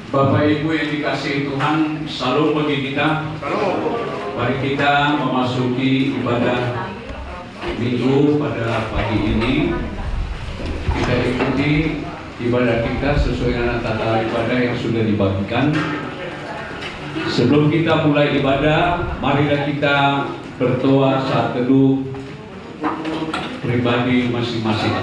Bapak Ibu yang dikasihi Tuhan, salam bagi kita. Mari kita memasuki ibadah Minggu pada pagi ini. Kita ikuti ibadah kita sesuai dengan tata ibadah yang sudah dibagikan. Sebelum kita mulai ibadah, marilah kita berdoa saat teduh pribadi masing-masing.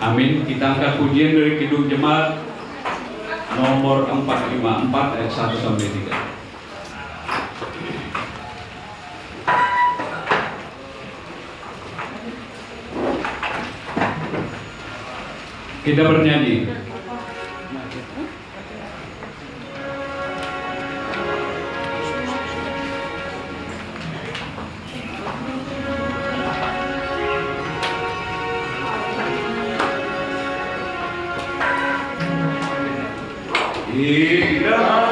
Amin. Kita angkat pujian dari Kidung Jemaat nomor 454 ayat 1 sampai 3. Kita bernyanyi. Dengan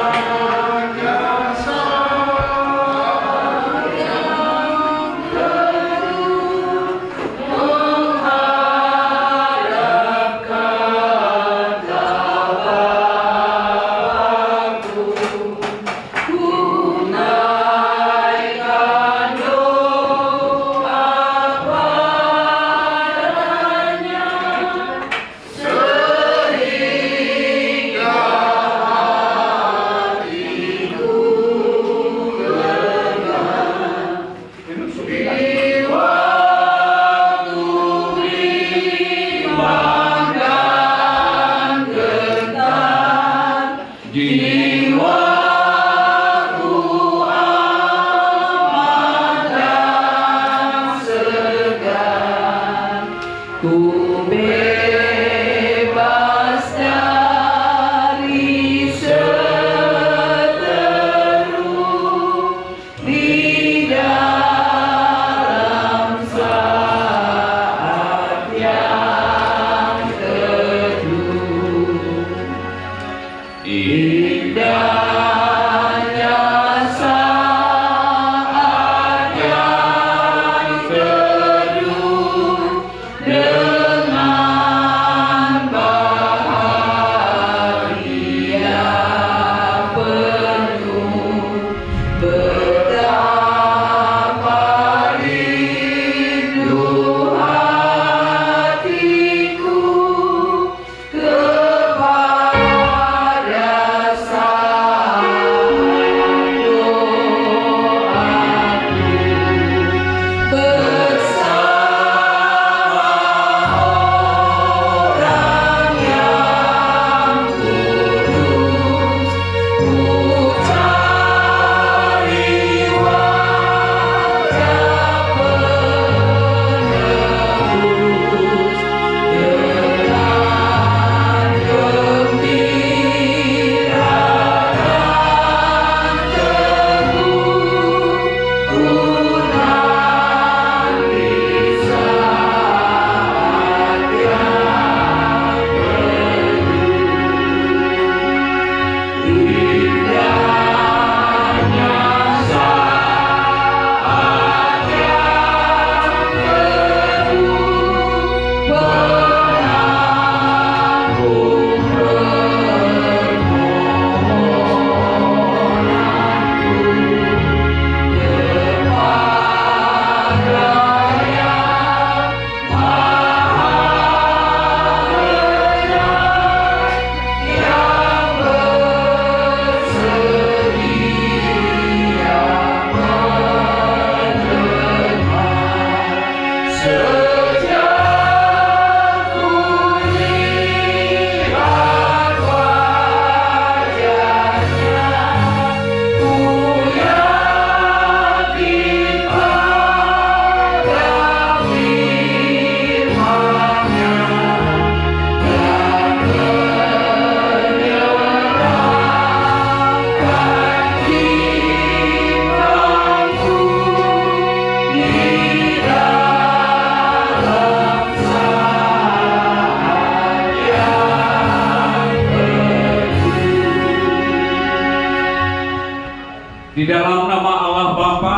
Di dalam nama Allah Bapa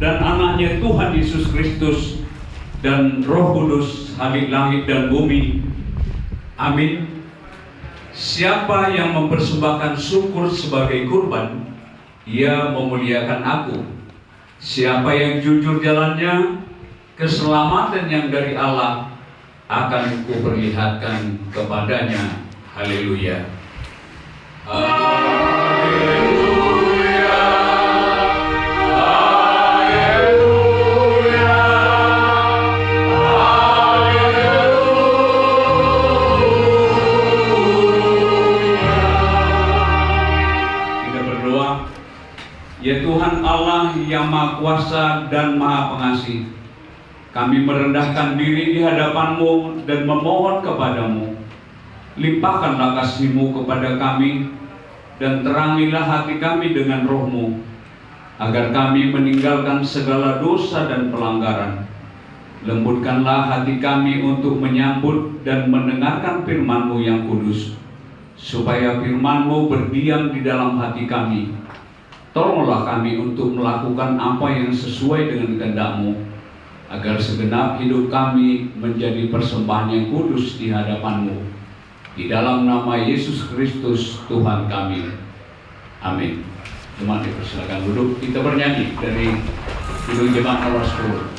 dan Anaknya Tuhan Yesus Kristus dan Roh Kudus, Halik langit dan bumi. Amin. Siapa yang mempersembahkan syukur sebagai kurban, ia memuliakan aku. Siapa yang jujur jalannya, keselamatan yang dari Allah akan kuperlihatkan kepadanya. Haleluya. Haleluya. Haleluya. Kita berdoa. Ya Tuhan Allah yang Maha Kuasa dan Maha Pengasih, kami merendahkan diri di hadapan-Mu dan memohon kepada-Mu. Limpahkanlah kasih-Mu kepada kami dan terangilah hati kami dengan Roh-Mu, agar kami meninggalkan segala dosa dan pelanggaran. Lembutkanlah hati kami untuk menyambut dan mendengarkan firman-Mu yang kudus, supaya firman-Mu berdiam di dalam hati kami. Tolonglah kami untuk melakukan apa yang sesuai dengan kehendak-Mu, agar segenap hidup kami menjadi persembahan yang kudus di hadapan-Mu. Di dalam nama Yesus Kristus Tuhan kami. Amin. Jemaat dipersilakan duduk. Kita bernyanyi dari judul Jemaat nomor 10.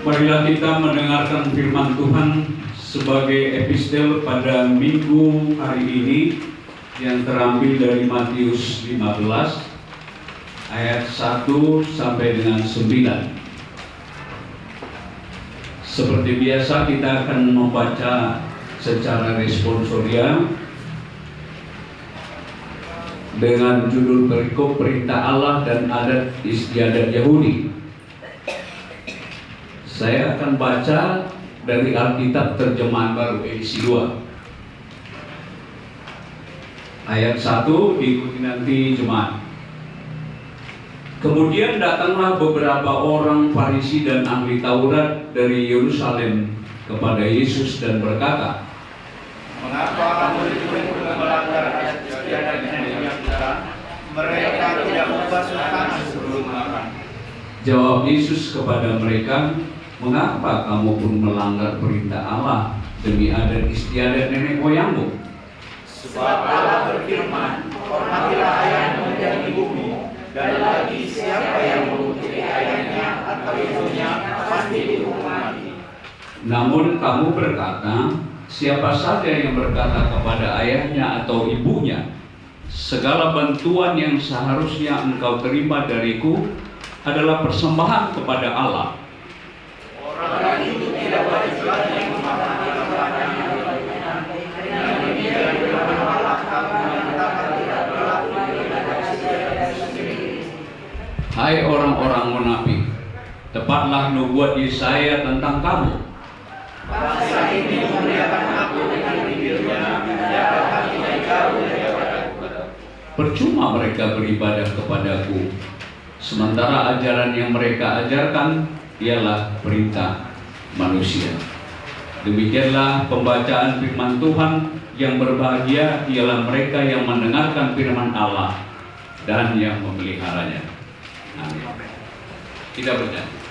Marilah kita mendengarkan firman Tuhan sebagai epistel pada minggu hari ini yang terambil dari Matius 15 ayat 1 sampai dengan 9. Seperti biasa kita akan membaca secara responsoria dengan judul perikop perintah Allah dan adat istiadat Yahudi. Saya akan baca dari Alkitab Terjemahan Baru edisi 2. Ayat 1 diikuti nanti jemaat. Kemudian datanglah beberapa orang Farisi dan ahli Taurat dari Yerusalem kepada Yesus dan berkata, "Mengapa kamu melanggar adat istiadat nenek kita? Mereka tidak membasuh tangan sebelum makan." Jawab Yesus kepada mereka, "Mengapa kamu pun melanggar perintah Allah demi adat istiadat nenek moyangmu? Sebab Allah berfirman, hormatilah ayahmu dan ibumu, dan lagi siapa yang mengikuti ayahnya atau ibunya pasti dihukum mati. Namun kamu berkata, siapa saja yang berkata kepada ayahnya atau ibunya, segala bantuan yang seharusnya engkau terima dariku adalah persembahan kepada Allah. Orang itu tidak wajib lagi memahami Bapaknya, dan dia juga menolak kamu yang tidak berlaku di adat istiadat sendiri." Hai orang-orang munafik, tepatlah nubuat Yesaya tentang kamu. Bangsa ini memuliakan aku dengan bibirnya, ya hatinya jauh daripadaku. Percuma mereka beribadah kepadaku, sementara ajaran yang mereka ajarkan ialah perintah manusia. Demikianlah pembacaan firman Tuhan. Yang berbahagia ialah mereka yang mendengarkan firman Allah dan yang memeliharanya. Amin. Kita bernyanyi.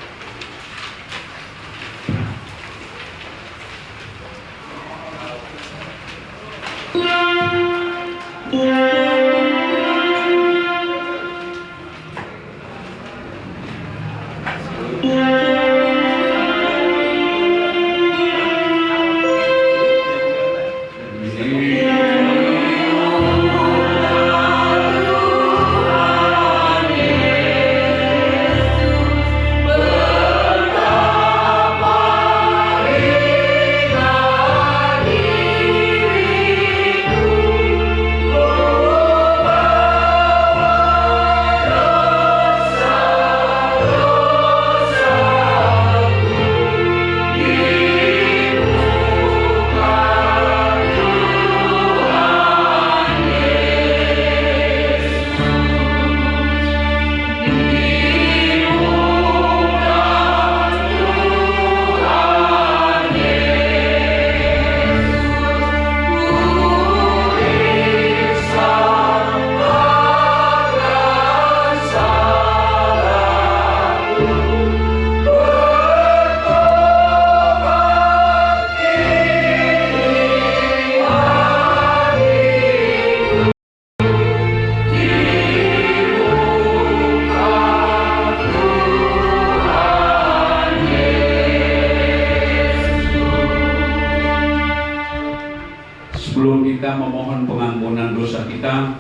Sebelum kita memohon pengampunan dosa kita,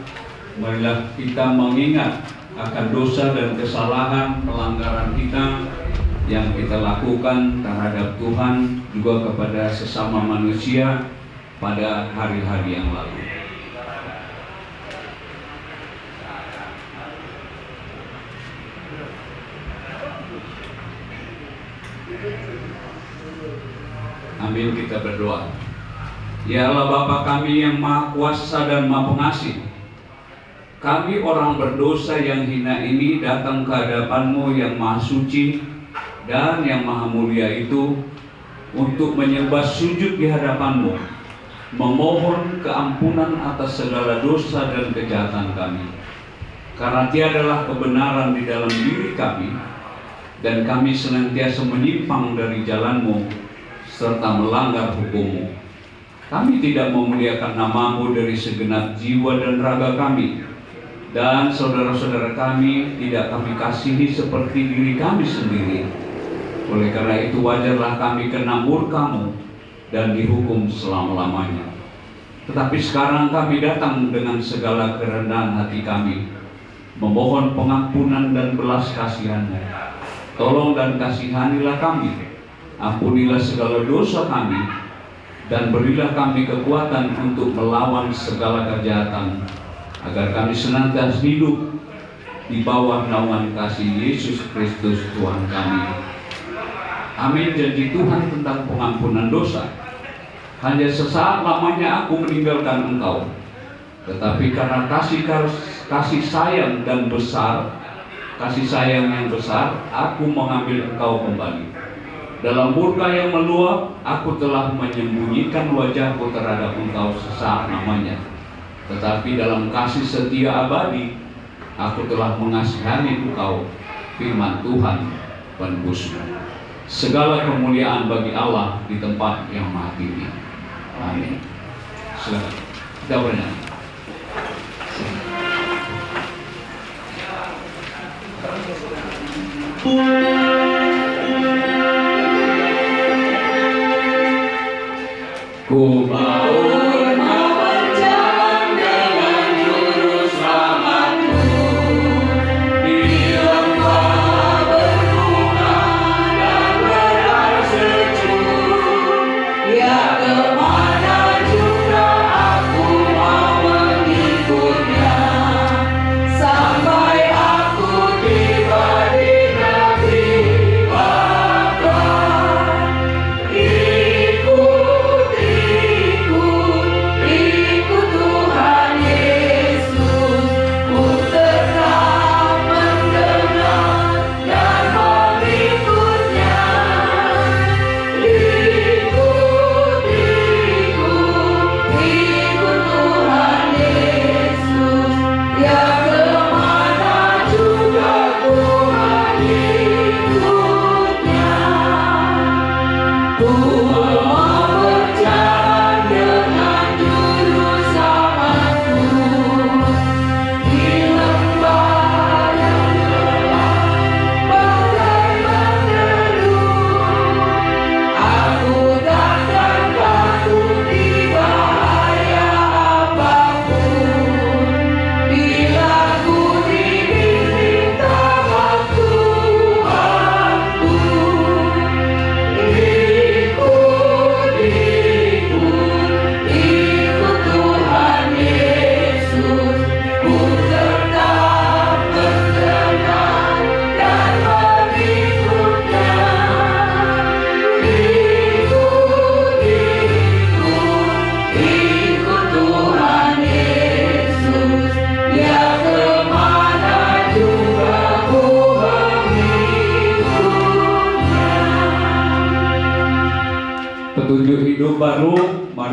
marilah kita mengingat akan dosa dan kesalahan pelanggaran kita yang kita lakukan terhadap Tuhan juga kepada sesama manusia pada hari-hari yang lalu. Amin, kita berdoa. Ya Allah Bapa kami yang Maha Kuasa dan Maha Pengasih, kami orang berdosa yang hina ini datang ke hadapan-Mu yang Maha Suci dan yang Maha Mulia itu untuk menyembah sujud di hadapan-Mu, memohon keampunan atas segala dosa dan kejahatan kami. Karena tiadalah kebenaran di dalam diri kami, dan kami senantiasa menyimpang dari jalan-Mu serta melanggar hukum-Mu. Kami tidak memuliakan nama-Mu dari segenap jiwa dan raga kami, dan saudara-saudara kami tidak kami kasihi seperti diri kami sendiri. Oleh karena itu wajarlah kami kena murka-Mu dan dihukum selama-lamanya. Tetapi sekarang kami datang dengan segala kerendahan hati kami, memohon pengampunan dan belas kasihan-Mu. Tolong dan kasihanilah kami, ampunilah segala dosa kami, dan berilah kami kekuatan untuk melawan segala kejahatan, agar kami senantiasa hidup di bawah naungan kasih Yesus Kristus Tuhan kami. Amin. Janji Tuhan tentang pengampunan dosa. Hanya sesaat lamanya aku meninggalkan engkau, tetapi karena kasih sayang yang besar, aku mengambil engkau kembali. Dalam murka yang meluap, aku telah menyembunyikan wajahku terhadap engkau sesaat lamanya. Tetapi dalam kasih setia abadi, aku telah mengasihani engkau, firman Tuhan penebusmu. Segala kemuliaan bagi Allah di tempat yang maha tinggi. Amin. Silakan kita bernyanyi. Ku mau berjalan dengan juru selamat-Mu di lembah berbunga dan berair sejuk. Ya kemana juga aku mau mengikutnya, sampai aku tiba di negeri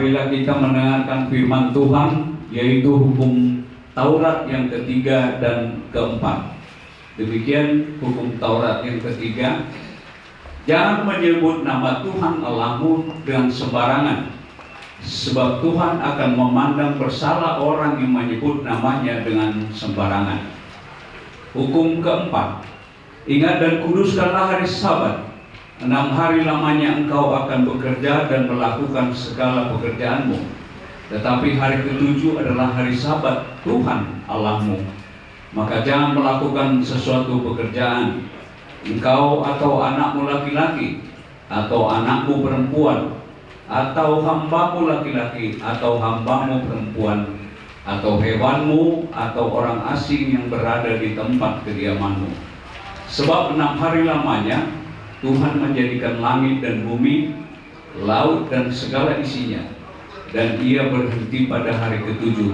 marilah kita mendengarkan firman Tuhan, yaitu hukum Taurat yang ketiga dan keempat. Demikian hukum Taurat yang ketiga. Jangan menyebut nama Tuhan Allahmu dengan sembarangan, sebab Tuhan akan memandang bersalah orang yang menyebut namanya dengan sembarangan. Hukum keempat. Ingat dan kuduskanlah hari Sabat. 6 hari lamanya engkau akan bekerja dan melakukan segala pekerjaanmu. Tetapi hari ke-7 adalah hari Sabat Tuhan Allahmu. Maka jangan melakukan sesuatu pekerjaan, engkau atau anakmu laki-laki, atau anakmu perempuan, atau hambamu laki-laki, atau hambamu perempuan, atau hewanmu, atau orang asing yang berada di tempat kediamanmu. Sebab 6 hari lamanya Tuhan menjadikan langit dan bumi, laut dan segala isinya, dan Ia berhenti pada hari ke-7.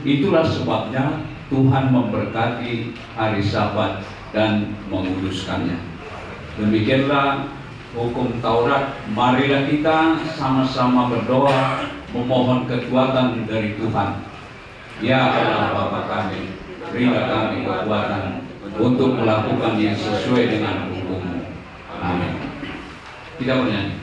Itulah sebabnya Tuhan memberkati hari Sabat dan menguduskannya. Demikianlah hukum Taurat. Marilah kita sama-sama berdoa memohon kekuatan dari Tuhan. Ya Allah Bapa kami, berilah kami kekuatan untuk melakukan yang sesuai dengan hukum-Mu. Amin. Kita bernyanyi.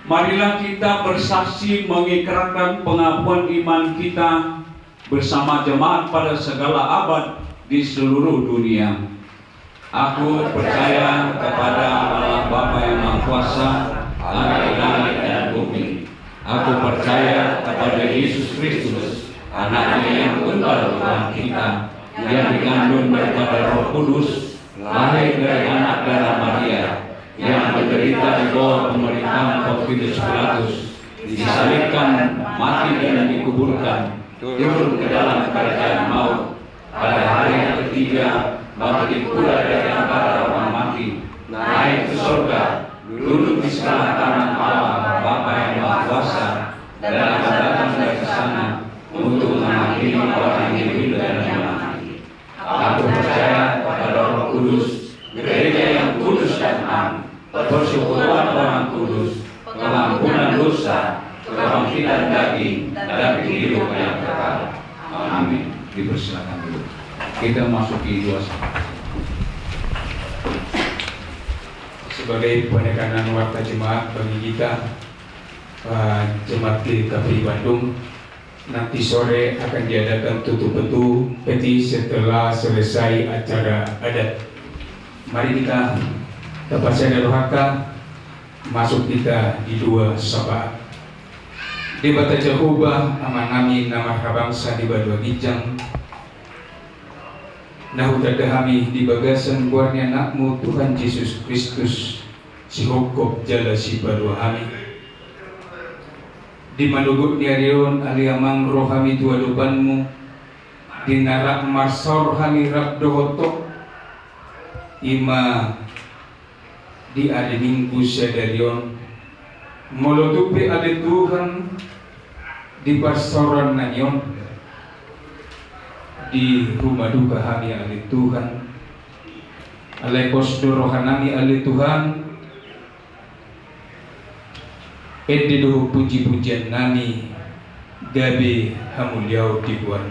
Marilah kita bersaksi mengikrarkan pengakuan iman kita bersama jemaat pada segala abad di seluruh dunia. Aku percaya kepada Allah Bapa yang Maha Kuasa, Allah langit dan bumi. Aku percaya kepada Yesus Kristus, Anaknya yang tunggal Tuhan kita, yang dikandung daripada Roh Kudus, lahir dari anak darah Maria, yang menderita di bawah pemerintahan Pontius Pilatus, disalibkan, mati dan dikuburkan, turun ke dalam kerajaan maut, pada hari yang ketiga bangkit pula dari antara orang mati, naik ke surga, duduk di sebelah kanan Allah Bapa yang Maha Kuasa, dan akan datang dari sana untuk menghakimi orang yang hidup dan yang mati. Aku percaya kepada Roh Kudus, gereja yang kudus dan am, persekutuan orang kudus, pengampunan dosa, kebangkitan daging, dan kehidupan yang kekal. Amin. Dipersilakan dulu. Kita masuki 2 sebagai penekanan warta jemaat bagi kita Jemaat GKPI Bandung. Nanti sore akan diadakan tutup peti setelah selesai acara adat. Mari kita terpaksa rohaka masuk kita di 2 syafaat. Di bata Jehovah aman amin nama bangsa di Badua Gijang. nahutada kami di bagasan guarnya anakmu Tuhan Yesus Kristus, si hokop jala si badua kami. Di manugut ni arion aliamang roh kami tua dobanmu, di narak marsor kami rap dohotok, ima di hari minggu sadarion, molotupi ade Tuhan di parsoran nanyon, di rumah duka kami ade Tuhan, alai posdorohan kami ade Tuhan. Edi doh puji-pujian nami gabi hamuliau di buan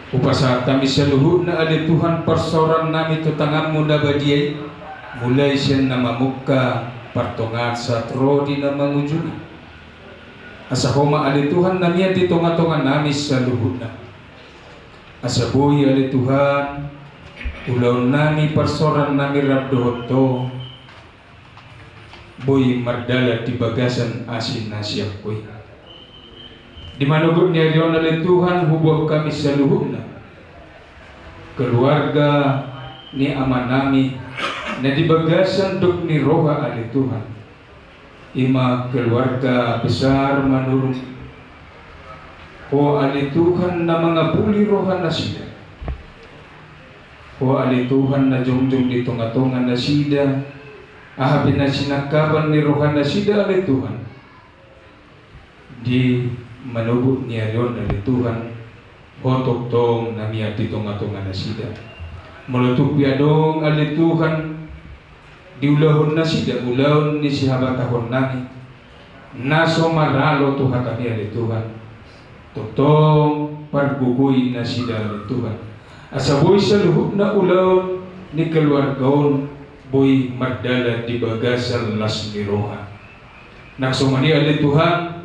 upasa kami seluruh na ada Tuhan persoran nami tutangan muda badiai mulai sian nama muka partongan satro di nama mujuni asa homa ada Tuhan nami di tonga-tonga nami seluruh na asa boy ada Tuhan ulau nami persoran nami rabdohoto boy mardala di bagasan asin nasiak boy di manugut ni arion oleh Tuhan hubah kami seluruhna keluarga ni amanami na di bagasan duk ni roha oleh Tuhan ima keluarga besar manurung o oleh Tuhan na mga puli roha na sida o oleh Tuhan na jong-jong di tunga-tunga na sida ahabin na sinakaban ni rohan na sida oleh Tuhan di manugut ni arion oleh Tuhan hotok tong nami ati tunga-tunga na sida mulutup yadong oleh Tuhan di ulahon na sida ulahon ni si habatahon nami naso maralo Tuhan kami oleh Tuhan totong pargugoy na sida oleh Tuhan asaboy sa luhut na ulahon ni keluargaon boy mardala di bagasan las niroha naksumani oleh Tuhan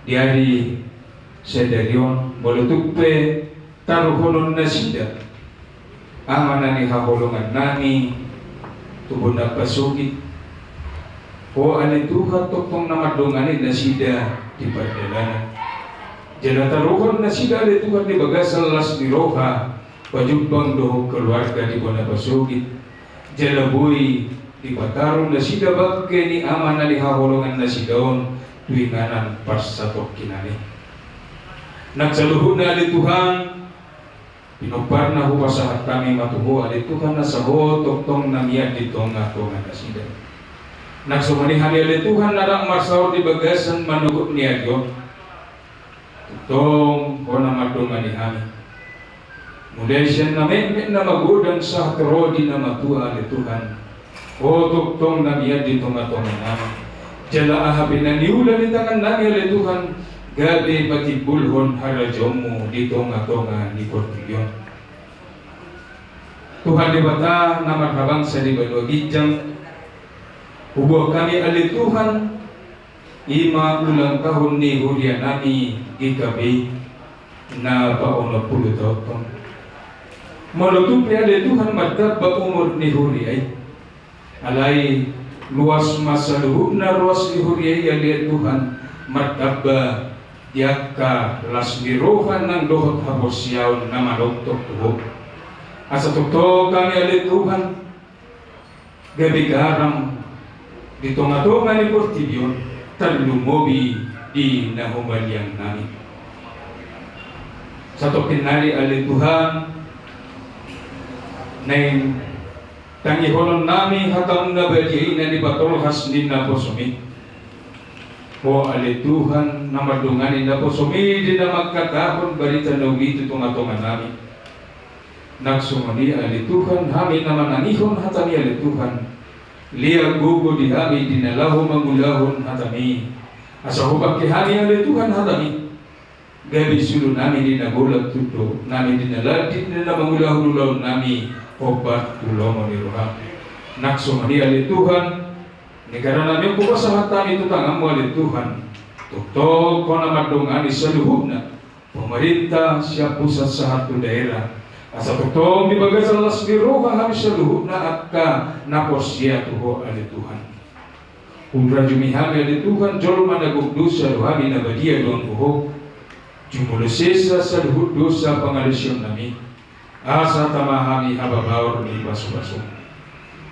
di hari sedarion molutupe taruholon na sida amana ni haholongan nami tubon na pasugit o oleh Tuhan topong namadunganin na sida di pardalanan jala taruhon na sida oleh Tuhan di bagasan las niroha pajumpang doh keluarga di bona pasugit jalaboy di patarong na sida bagke ni ama na lihaholongan na sidaon tuinganan parsatok kinani nagsaluhod na ali Tuhan pinupar na huwasahat kami matuho ali Tuhan na sahot toktong namiyad di tonga-tonga na sida nagsumanihan ali Tuhan na marsahor di bagasan manugot ni Adyo toktong ko na madungan ni kami mulai siya namin na magudang sa karodi na matuha ni Tuhan o tuktong namiya di tunga-tunga namin jala ahabin na niulan ni tangan namin ni Tuhan gabi pati bulhon harajomu di tunga-tunga ni Kortilyon Tuhan di bata na marhabang sa di balwagijang hubo kami ali Tuhan ima ulang tahun ni hurian nami ikabi na pauna puluh tahun molutupi ale Tuhan martaba umur ni huriay alay luas masaluhub na ruas ni huriay ale Tuhan martaba diaka las nirohan ng dohot habosyaw na maluktok tuhog asa tuktok kami ale Tuhan gabi garam di tunga-tunga ni Kortilyon talumobi di nahumalyang namin sa tokinari ale Tuhan nang tangiholon nami hatang nabadiay na ni Batol Hasnin na posumi o ali Tuhan na madunganin na posumi di na magkatahon barita na ugito tunga-tunga nami nagsumani ali Tuhan hami naman nanihon hatami ali Tuhan liya gugo di hami dinalaho mangulahon hatami asa hubak kihani ali Tuhan hatami gabi sulu nami dinagulat tuto nami dinaladin na mangulahon ulahon nami obat tulong ni roha naksumani ali Tuhan negara namin ko sa hatami tutangam mo ali Tuhan tuktok ko na madungani sa luhubna pemerintah siya pusat sa hatu daerah asa tuktok di bagasan las ni roha kami sa luhubna akka naposya tuho ali Tuhan Umra jumihami ali Tuhan jol managugdus sa luhami na badia doon buho Jumula sisa sa luhut dosa pangalisyon nami. Asa tamahami hababawar ni baso-baso.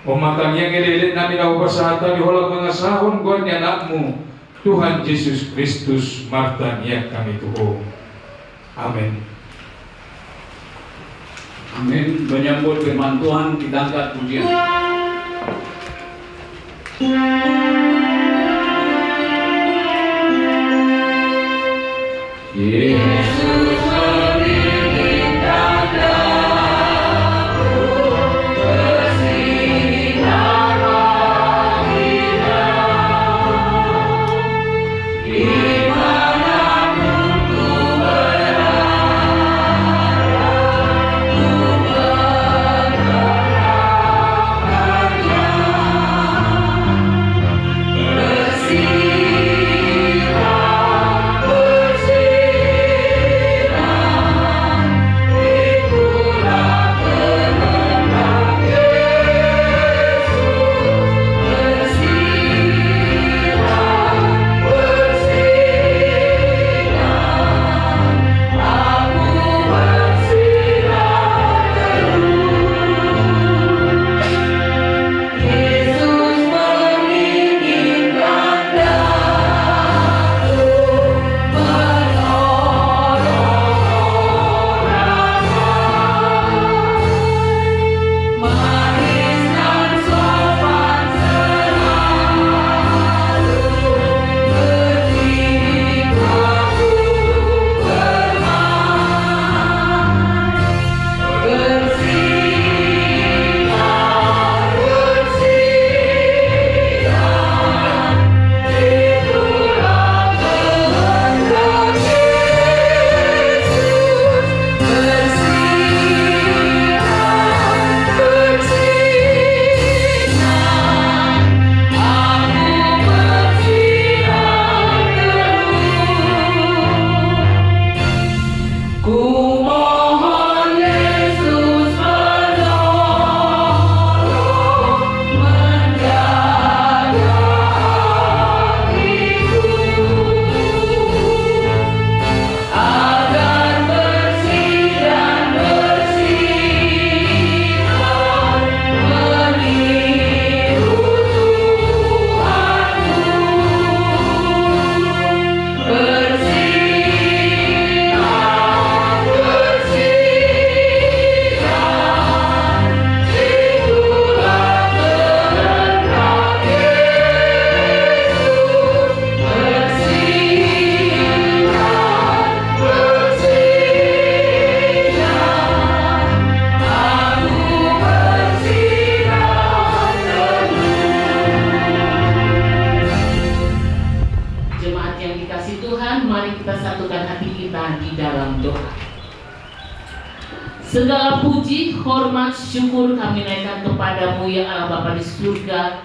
Umatang yang ililit namin ako pasahatan ni walang mga sahon ko ni anakmu, Tuhan Yesus Kristus, martan yang kami tuho. Amin. Amin. Menyambut firman Tuhan, kita angkat pujian. Yesus meninggikan daku, bersinar wajah, dimanapun ku berada, ku menggerakkannya, bersinar, Segala puji, hormat, syukur kami naikkan kepadamu ya Allah Bapa di surga,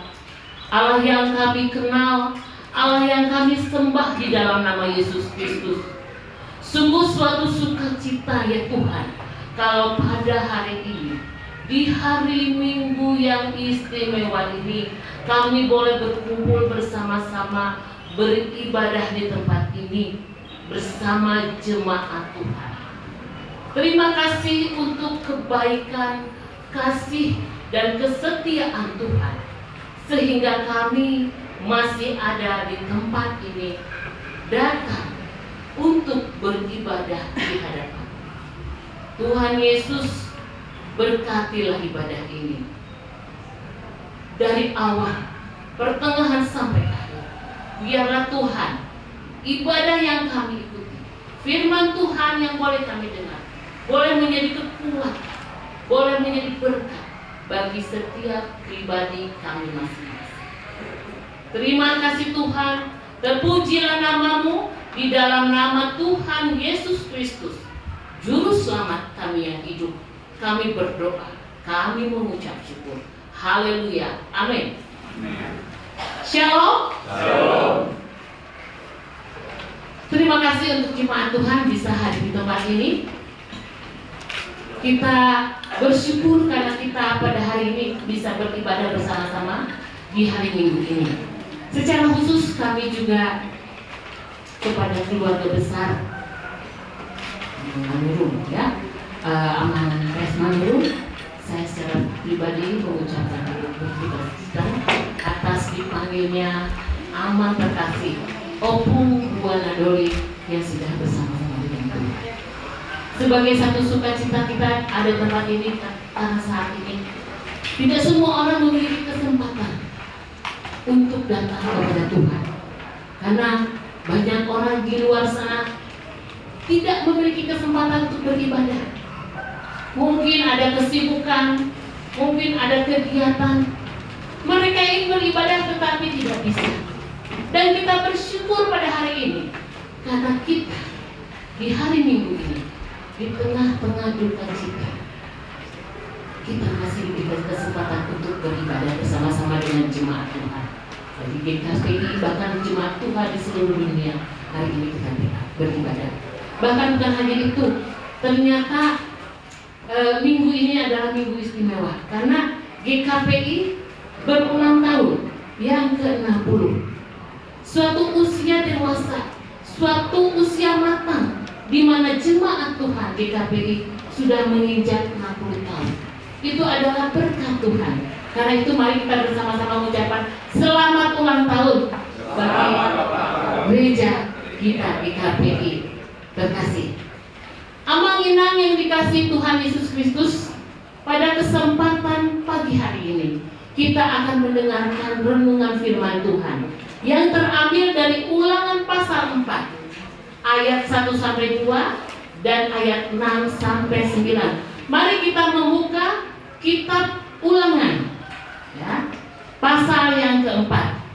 Allah yang kami kenal, Allah yang kami sembah di dalam nama Yesus Kristus. Sungguh suatu sukacita ya Tuhan, kalau pada hari ini, di hari Minggu yang istimewa ini, kami boleh berkumpul bersama-sama, beribadah di tempat ini, bersama jemaat Tuhan. Terima kasih untuk kebaikan, kasih, dan kesetiaan Tuhan, sehingga kami masih ada di tempat ini, datang untuk beribadah di hadapan Tuhan Yesus. Berkatilah ibadah ini dari awal, pertengahan sampai akhir. Biarlah Tuhan, ibadah yang kami ikuti, firman Tuhan yang boleh kami dengar, boleh menjadi kekuatan, boleh menjadi berkat bagi setiap pribadi kami masing-masing. Terima kasih Tuhan, terpujilah namamu di dalam nama Tuhan Yesus Kristus, Juru Selamat kami yang hidup. Kami berdoa, kami mengucap syukur. Haleluya, amin. Shalom. Shalom. Terima kasih untuk jemaat Tuhan bisa hadir di tempat ini. Kita bersyukur karena kita pada hari ini bisa beribadah bersama-sama di hari Minggu ini. Secara khusus kami juga kepada keluarga besar Manurung ya. Aman Pres Manurung, saya secara pribadi mengucapkan berduka cita atas dipanggilnya Aman Terkasih Opung Buana Doli yang sudah bersama-sama dengan Tuhan. Sebagai satu sukacita kita ada tempat ini karena saat ini tidak semua orang memiliki kesempatan untuk datang kepada Tuhan, karena banyak orang di luar sana tidak memiliki kesempatan untuk beribadah. Mungkin ada kesibukan, mungkin ada kegiatan. Mereka ingin beribadah tetapi tidak bisa. Dan kita bersyukur pada hari ini karena kita di hari Minggu ini, di tengah-tengah duka cita, kita masih diberi kesempatan untuk beribadah bersama-sama dengan jemaat Tuhan. Bagi GKPI bahkan jemaat Tuhan di seluruh dunia, hari ini kita beribadah. Bahkan bukan hanya itu, ternyata minggu ini adalah minggu istimewa karena GKPI berulang tahun yang ke-60. Suatu usia dewasa, suatu usia matang di mana jemaat Tuhan GKPI sudah menginjak 60 tahun. Itu adalah berkat Tuhan. Karena itu mari kita bersama-sama mengucapkan selamat ulang tahun bagi gereja kita GKPI terkasih. Amang inang yang dikasih Tuhan Yesus Kristus, pada kesempatan pagi hari ini kita akan mendengarkan renungan firman Tuhan yang terambil dari Ulangan pasal 4 ayat 1-2 dan ayat 6-9. Mari kita membuka kitab Ulangan ya, pasal yang keempat.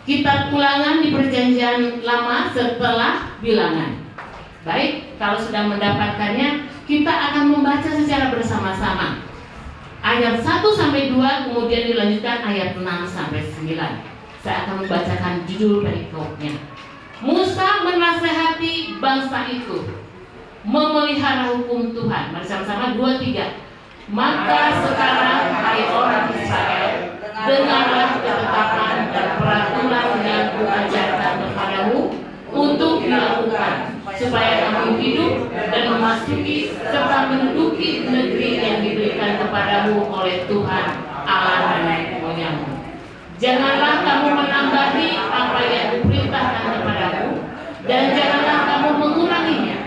Kitab Ulangan di Perjanjian Lama setelah Bilangan. Baik, kalau sudah mendapatkannya, kita akan membaca secara bersama-sama. Ayat 1-2, kemudian dilanjutkan ayat 6-9. Saya akan membacakan judul perikopnya. Musa menasehati bangsa itu memelihara hukum Tuhan. Mari sama-sama 2-3. Maka sekarang, hai orang Israel, dengarlah ketetapan dan peraturan yang kuajarkan kepadamu untuk dilakukan, supaya kamu hidup dan memasuki serta menduduki negeri yang diberikan kepadamu oleh Tuhan Allah nenek moyangmu. Janganlah kamu menambahi apa yang kuperintahkan kepadamu, dan janganlah kamu menguranginya.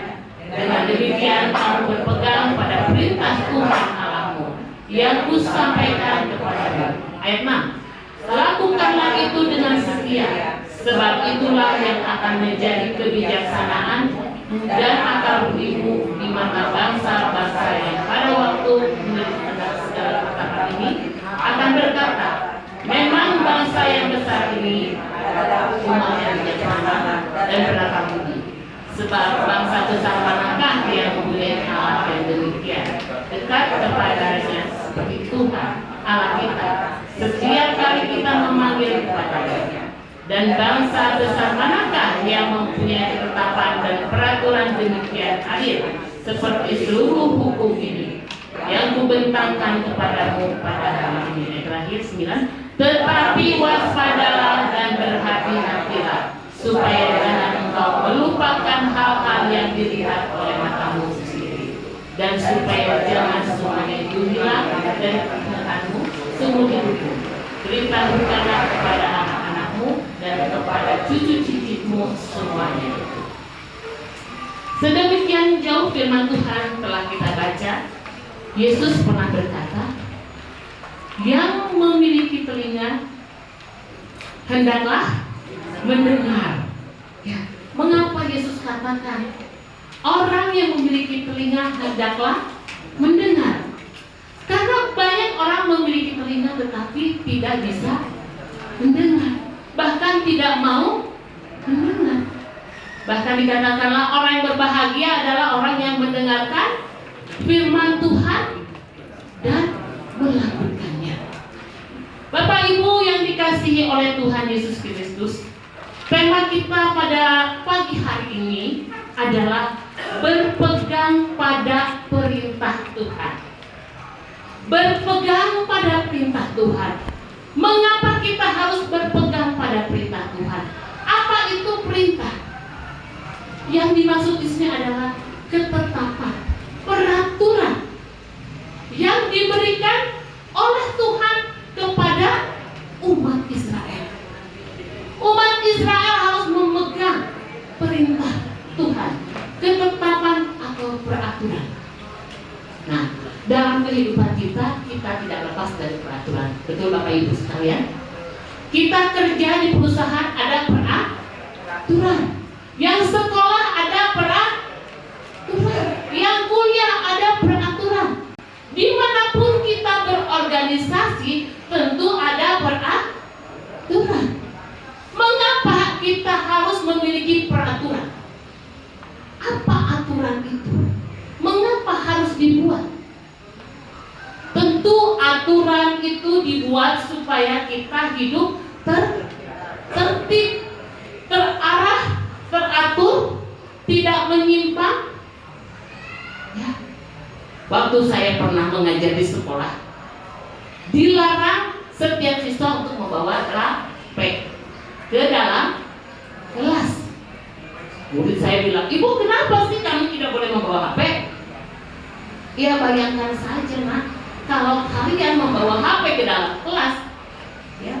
Dengan demikian kamu berpegang pada perintah Tuhan Allahmu yang kusampaikan kepadamu. Ayat 6. Lakukanlah itu dengan setia, sebab itulah yang akan menjadi kebijaksanaan dan akal budimu di mata bangsa-bangsa yang pada waktu mendengar segala kata ini akan berkata, memang bangsa yang besar ini adalah umat yang bijaksana dan berakal budi. Sebab bangsa besar manakah yang mempunyai Allah yang demikian dekat kepadanya seperti Tuhan Allah kita setiap kali kita memanggil kepadanya. Dan bangsa besar manakah yang mempunyai ketetapan dan peraturan demikian adil seperti seluruh hukum ini yang kubentangkan kepadamu pada hari ini. Terakhir 9. Tetapi waspadalah dan berhati-hatilah supaya jangan engkau melupakan hal-hal yang dilihat oleh matamu sendiri, dan supaya jangan semuanya itu hilang dan ingatanmu seumur hidupmu. Beritahukanlah kepada anak-anakmu dan kepada cucu-cucumu semuanya. Sedemikian jauh firman Tuhan telah kita baca. Yesus pernah berkata, yang memiliki telinga hendaklah mendengar. Ya, mengapa Yesus katakan orang yang memiliki telinga hendaklah mendengar? Karena banyak orang memiliki telinga tetapi tidak bisa mendengar, bahkan tidak mau mendengar. Bahkan dikatakanlah orang yang berbahagia adalah orang yang mendengarkan firman Tuhan dan melakukannya. Bapak Ibu yang dikasihi oleh Tuhan Yesus Kristus, tema kita pada pagi hari ini adalah berpegang pada perintah Tuhan. Berpegang pada perintah Tuhan. Mengapa kita harus berpegang pada perintah Tuhan? Apa itu perintah? Yang dimaksud di sini adalah kita tidak lepas dari peraturan. Betul Bapak Ibu sekalian? Kita kerja di perusahaan ada peraturan. Yang sekolah ada peraturan. Yang kuliah ada peraturan. Dimanapun kita berorganisasi tentu ada peraturan. Mengapa kita harus memiliki peraturan? Apa aturan itu? Mengapa harus dibuat? Tentu aturan itu dibuat supaya kita hidup tertib, terarah, teratur, tidak menyimpang. Ya. Waktu saya pernah mengajar di sekolah, dilarang setiap siswa untuk membawa HP ke dalam kelas. Murid saya bilang, "Ibu, kenapa sih kami tidak boleh membawa HP?" Ya bayangkan saja nak, kalau kalian membawa HP ke dalam kelas, ya,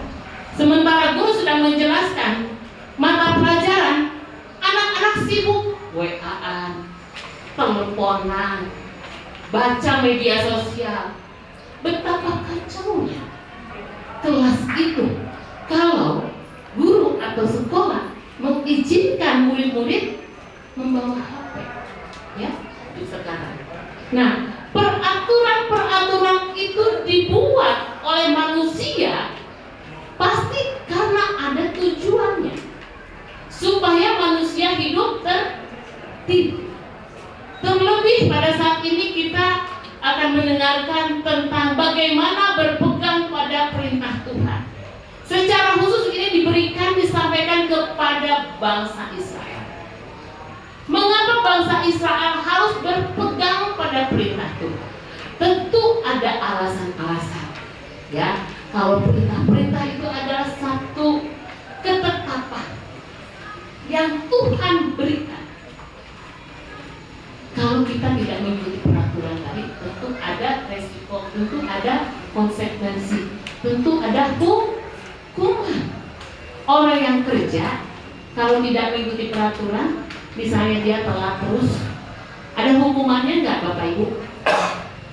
sementara guru sedang menjelaskan mata pelajaran, anak-anak sibuk WA-an, teleponan, baca media sosial. Betapa kacaunya kelas itu kalau guru atau sekolah mengizinkan murid-murid membawa HP, ya, di sekarang. Nah, peraturan-peraturan itu dibuat oleh manusia pasti karena ada tujuannya, supaya manusia hidup tertib. Terlebih pada saat ini kita akan mendengarkan tentang bagaimana berpegang pada perintah Tuhan. Secara khusus ini disampaikan kepada bangsa Israel. Mengapa bangsa Israel harus berpegang pada perintah Tuhan? Tentu ada alasan-alasan. Ya, kalau perintah-perintah itu adalah satu ketetapan yang Tuhan berikan. Kalau kita tidak mengikuti peraturan tadi, tentu ada resiko, tentu ada konsekuensi, tentu ada hukuman. Orang yang kerja kalau tidak mengikuti peraturan, misalnya dia telat terus, ada hukumannya nggak Bapak Ibu?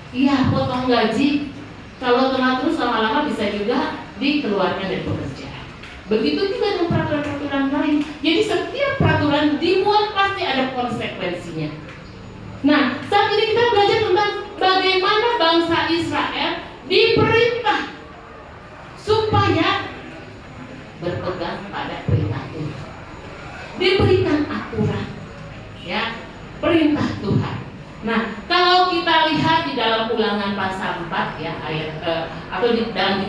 Iya, potong gaji. Kalau telat terus lama-lama bisa juga dikeluarkan dari pekerjaan. Begitu juga dengan peraturan-peraturan lain. Jadi setiap peraturan dibuat pasti ada konsekuensinya. Nah, saat ini kita belajar tentang bagaimana bangsa Israel diperintah supaya berpegang pada perintah Tuhan. Diberikan aturan, ya, perintah Tuhan. Nah, kalau kita lihat di dalam Ulangan pasal 4 ya, ayat atau di dalam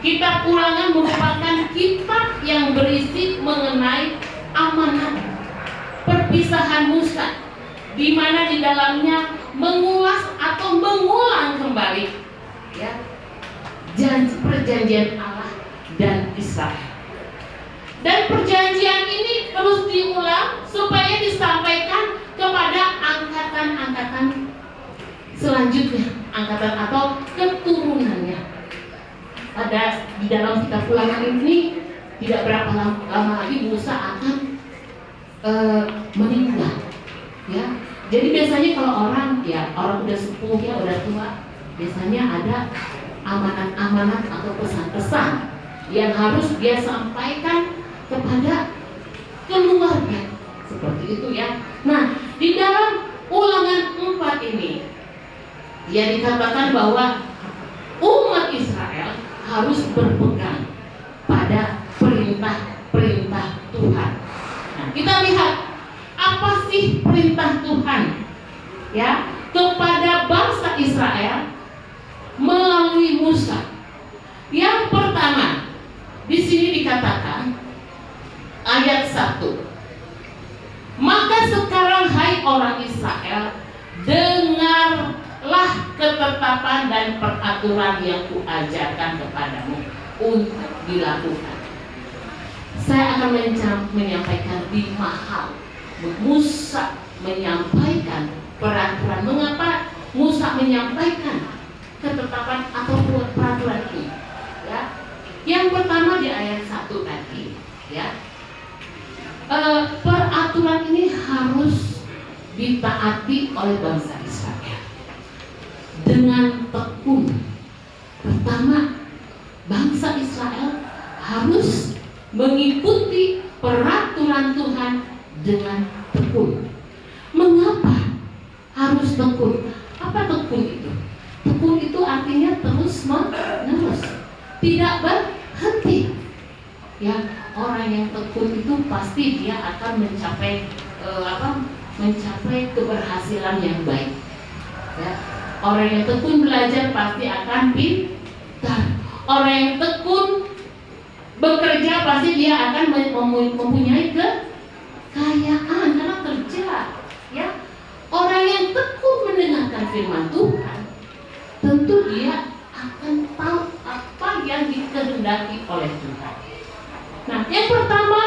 kitab Ulangan merupakan kitab yang berisi mengenai amanat perpisahan Musa, di mana di dalamnya mengulas atau mengulang kembali, ya, perjanjian Allah dan Israel. Dan perjanjian ini terus diulang supaya disampaikan kepada angkatan-angkatan selanjutnya, angkatan atau keturunannya. Di dalam kitab Ulangan ini tidak berapa lama lagi Musa akan meninggal. Ya, jadi biasanya kalau orang udah sepuh, ya udah tua, biasanya ada amanat-amanat atau pesan-pesan yang harus dia sampaikan kepada keluarga, seperti itu ya. Nah, di dalam Ulangan 4 ini ya dikatakan bahwa umat Israel harus berpegang pada perintah-perintah Tuhan. Nah, kita lihat apa sih perintah Tuhan ya kepada bangsa Israel melalui Musa. Yang pertama, di sini dikatakan ayat 1. Maka sekarang hai orang Israel, dengarlah ketetapan dan peraturan yang kuajarkan kepadamu untuk dilakukan. Saya akan menyampaikan 5 hal. Musa menyampaikan peraturan. Mengapa Musa menyampaikan ketetapan atau peraturan ini? Ya. Yang pertama di ayat 1 tadi, ya. Peraturan ini harus ditaati oleh bangsa Israel dengan tekun, Pertama, bangsa Israel harus mengikuti peraturan Tuhan dengan tekun. Mengapa harus tekun? Apa tekun itu? Tekun itu artinya terus menerus, tidak berhenti. Ya, orang yang tekun itu pasti dia akan mencapai mencapai keberhasilan yang baik. Ya, orang yang tekun belajar pasti akan pintar. Orang yang tekun bekerja pasti dia akan mempunyai kekayaan karena kerja. Ya, orang yang tekun mendengarkan firman Tuhan, tentu dia akan tahu apa yang dikehendaki oleh Tuhan. Nah, yang pertama,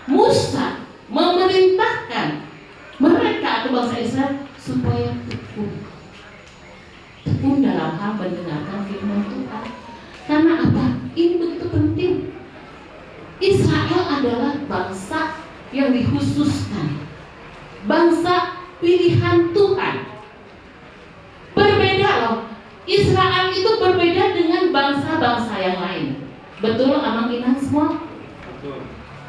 Musa memerintahkan mereka atau bangsa Israel supaya tekun. Tekun dalam hal mendengarkan firman Tuhan. Karena apa? Ini begitu penting. Israel adalah bangsa yang dikhususkan, bangsa pilihan Tuhan. Berbeda loh. Israel itu berbeda dengan bangsa-bangsa yang lain. Betul, Amang Inan semua?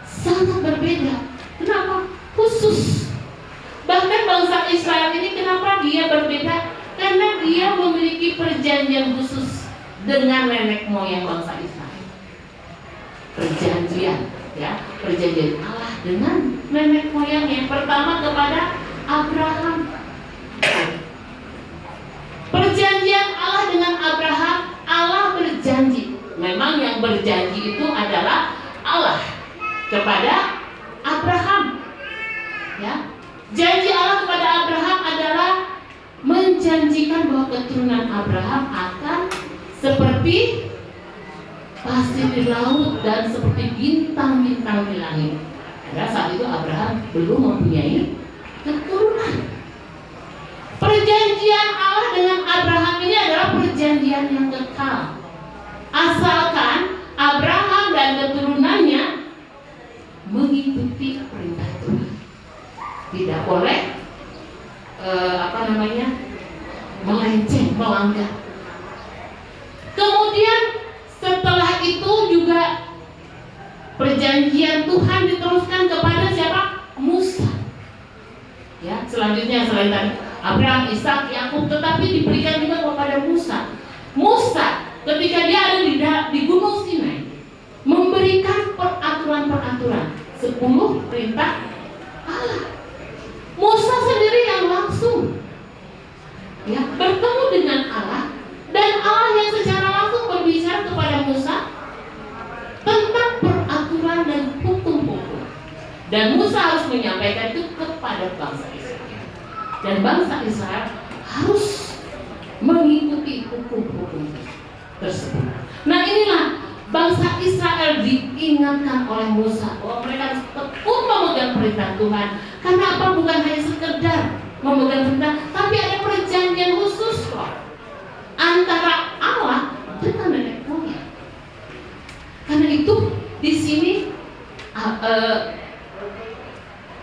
Sangat berbeda. Kenapa? Khusus. Bahkan bangsa Israel ini kenapa dia berbeda? Karena dia memiliki perjanjian khusus dengan nenek moyang bangsa Israel. Perjanjian, ya, perjanjian Allah dengan nenek moyang yang pertama kepada Abraham. Perjanjian Allah dengan Abraham, Allah berjanji. Memang yang berjanji itu adalah Allah kepada Abraham. Ya, janji Allah kepada Abraham adalah menjanjikan bahwa keturunan Abraham akan seperti pasir di laut dan seperti bintang-bintang di langit. Karena saat itu Abraham belum mempunyai keturunan. Perjanjian Allah dengan Abraham ini adalah perjanjian yang kekal. Asalkan Abraham dan keturunannya mengikuti perintah Tuhan. Tidak boleh melenceng, melanggar. Kemudian setelah itu juga perjanjian Tuhan diteruskan kepada siapa? Musa. Ya, selanjutnya selain tadi Abraham, Ishak, Yakub, tetapi diberikan juga kepada Musa. Musa ketika dia ada di Gunung Sinai memberikan peraturan-peraturan 10 perintah Allah. Musa sendiri yang langsung ya bertemu dengan Allah, dan Allah yang secara langsung berbicara kepada Musa tentang peraturan dan hukum-hukum. Dan Musa harus menyampaikan itu kepada bangsa Israel. Dan bangsa Israel harus mengikuti hukum-hukum tersebut. Nah, inilah bangsa Israel diingatkan oleh Musa bahwa mereka harus tekun memegang perintah Tuhan. Karena apa? Bukan hanya sekedar memegang perintah, tapi ada perjanjian khusus loh antara Allah dengan nenek moyang. Karena itu di sini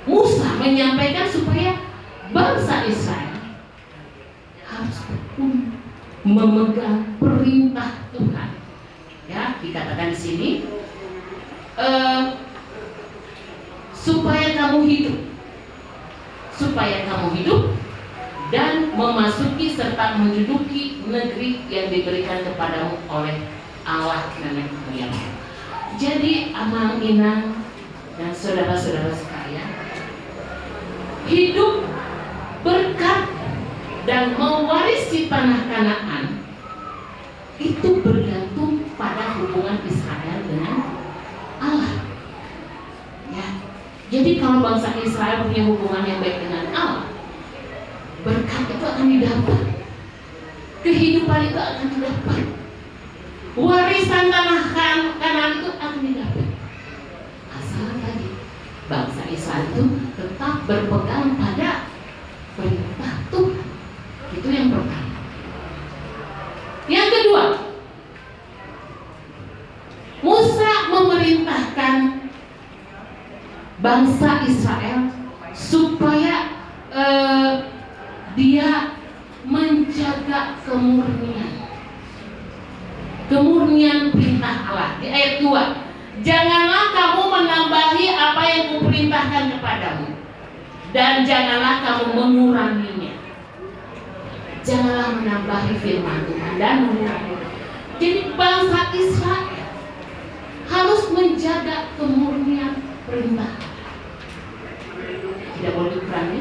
Musa menyampaikan supaya bangsa Israel harus tekun memegang perintah Tuhan. Ya, dikatakan di sini supaya kamu hidup dan memasuki serta menduduki negeri yang diberikan kepadamu oleh Allah nenek moyang. Jadi Amang Inang dan saudara-saudara sekalian, hidup berkat dan mewarisi tanah Kanaan itu bergantung pada hubungan Israel dengan Allah. Ya. Jadi kalau bangsa Israel punya hubungan yang baik dengan Allah, berkat itu akan didapat, kehidupan itu akan didapat, warisan tanah Kanaan itu akan didapat. Asal tadi bangsa Israel itu tetap berpegang pada perintah Tuhan. Itu yang pertama. Yang kedua, Musa memerintahkan bangsa Israel supaya dia menjaga kemurnian. kemurnian perintah Allah. Di ayat 2, janganlah kamu menambahi apa yang kuperintahkan kepadamu, dan janganlah kamu menguranginya. Janganlah menambahi firman Tuhan dan menguranginya. Jadi bangsa Israel harus menjaga kemurnian perintah. Tidak boleh dikurangi,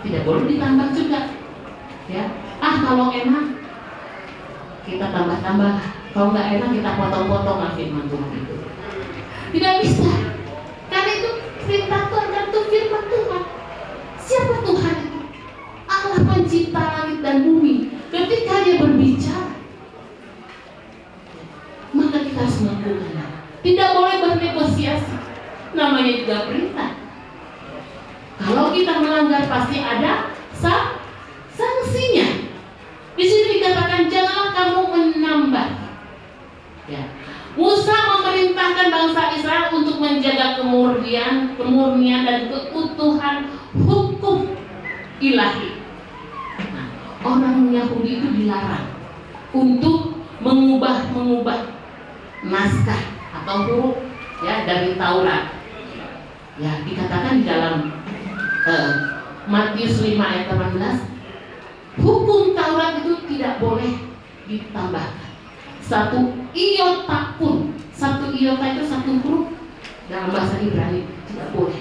tidak boleh ditambah juga. Ya, kalau enak kita tambah-tambah, kalau nggak enak kita potong-potong firman Tuhan itu. Tidak bisa, karena itu perintah Tuhan dan itu firman Tuhan. Siapa Tuhan itu? Allah pencipta langit dan bumi. Ketika Dia berbicara, maka kita harus melakukannya. Tidak boleh bernegosiasi. Namanya juga perintah. Kalau kita melanggar pasti ada sanksinya. Di sini dikatakan janganlah kamu menambah. Ya. Musa memerintahkan bangsa Israel untuk menjaga kemurnian dan keutuhan hukum ilahi. Nah, orang Yahudi itu dilarang untuk mengubah naskah atau huruf dari Taurat. Ya, dikatakan di dalam Matius 5 ayat 18, hukum Taurat itu tidak boleh ditambahkan. Satu iota pun, satu iota itu satu huruf dalam bahasa Ibrani tidak boleh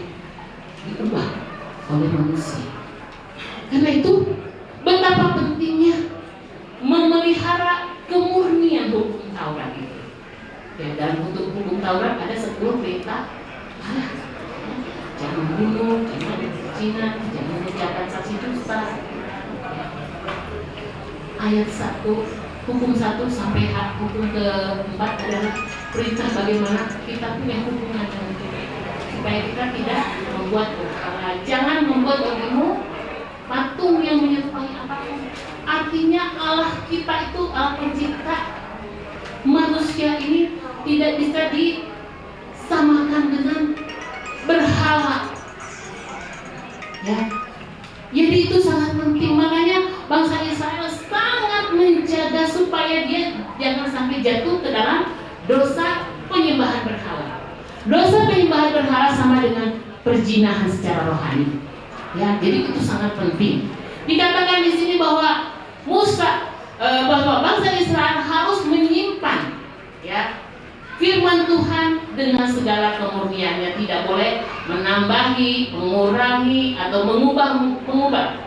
diubah oleh manusia. Karena itu betapa pentingnya memelihara kemurnian hukum Taurat itu. Ya, dan untuk hukum Taurat ada 10 perintah. Jangan bunuh, jangan berzina, jangan mengucapkan saksi dusta. Ayat 1, hukum 1 sampai hukum ke-4 adalah perintah bagaimana kita punya hubungan dengan Tuhan, supaya kita tidak membuat berhala. Jangan membuat bagimu patung yang menyerupai apapun. Artinya Allah kita itu Allah pencipta. Manusia ini tidak bisa disamakan dengan berhala. Ya. Jadi itu sangat penting. Makanya bangsa Israel sangat menjaga supaya dia jangan sampai jatuh ke dalam dosa penyembahan berhala. Dosa penyembahan berhala sama dengan perzinahan secara rohani. Ya, jadi itu sangat penting. Dikatakan di sini bahwa bahwa bangsa Israel harus menyimpan firman Tuhan dengan segala kemurniannya, tidak boleh menambahi, mengurangi atau mengubah.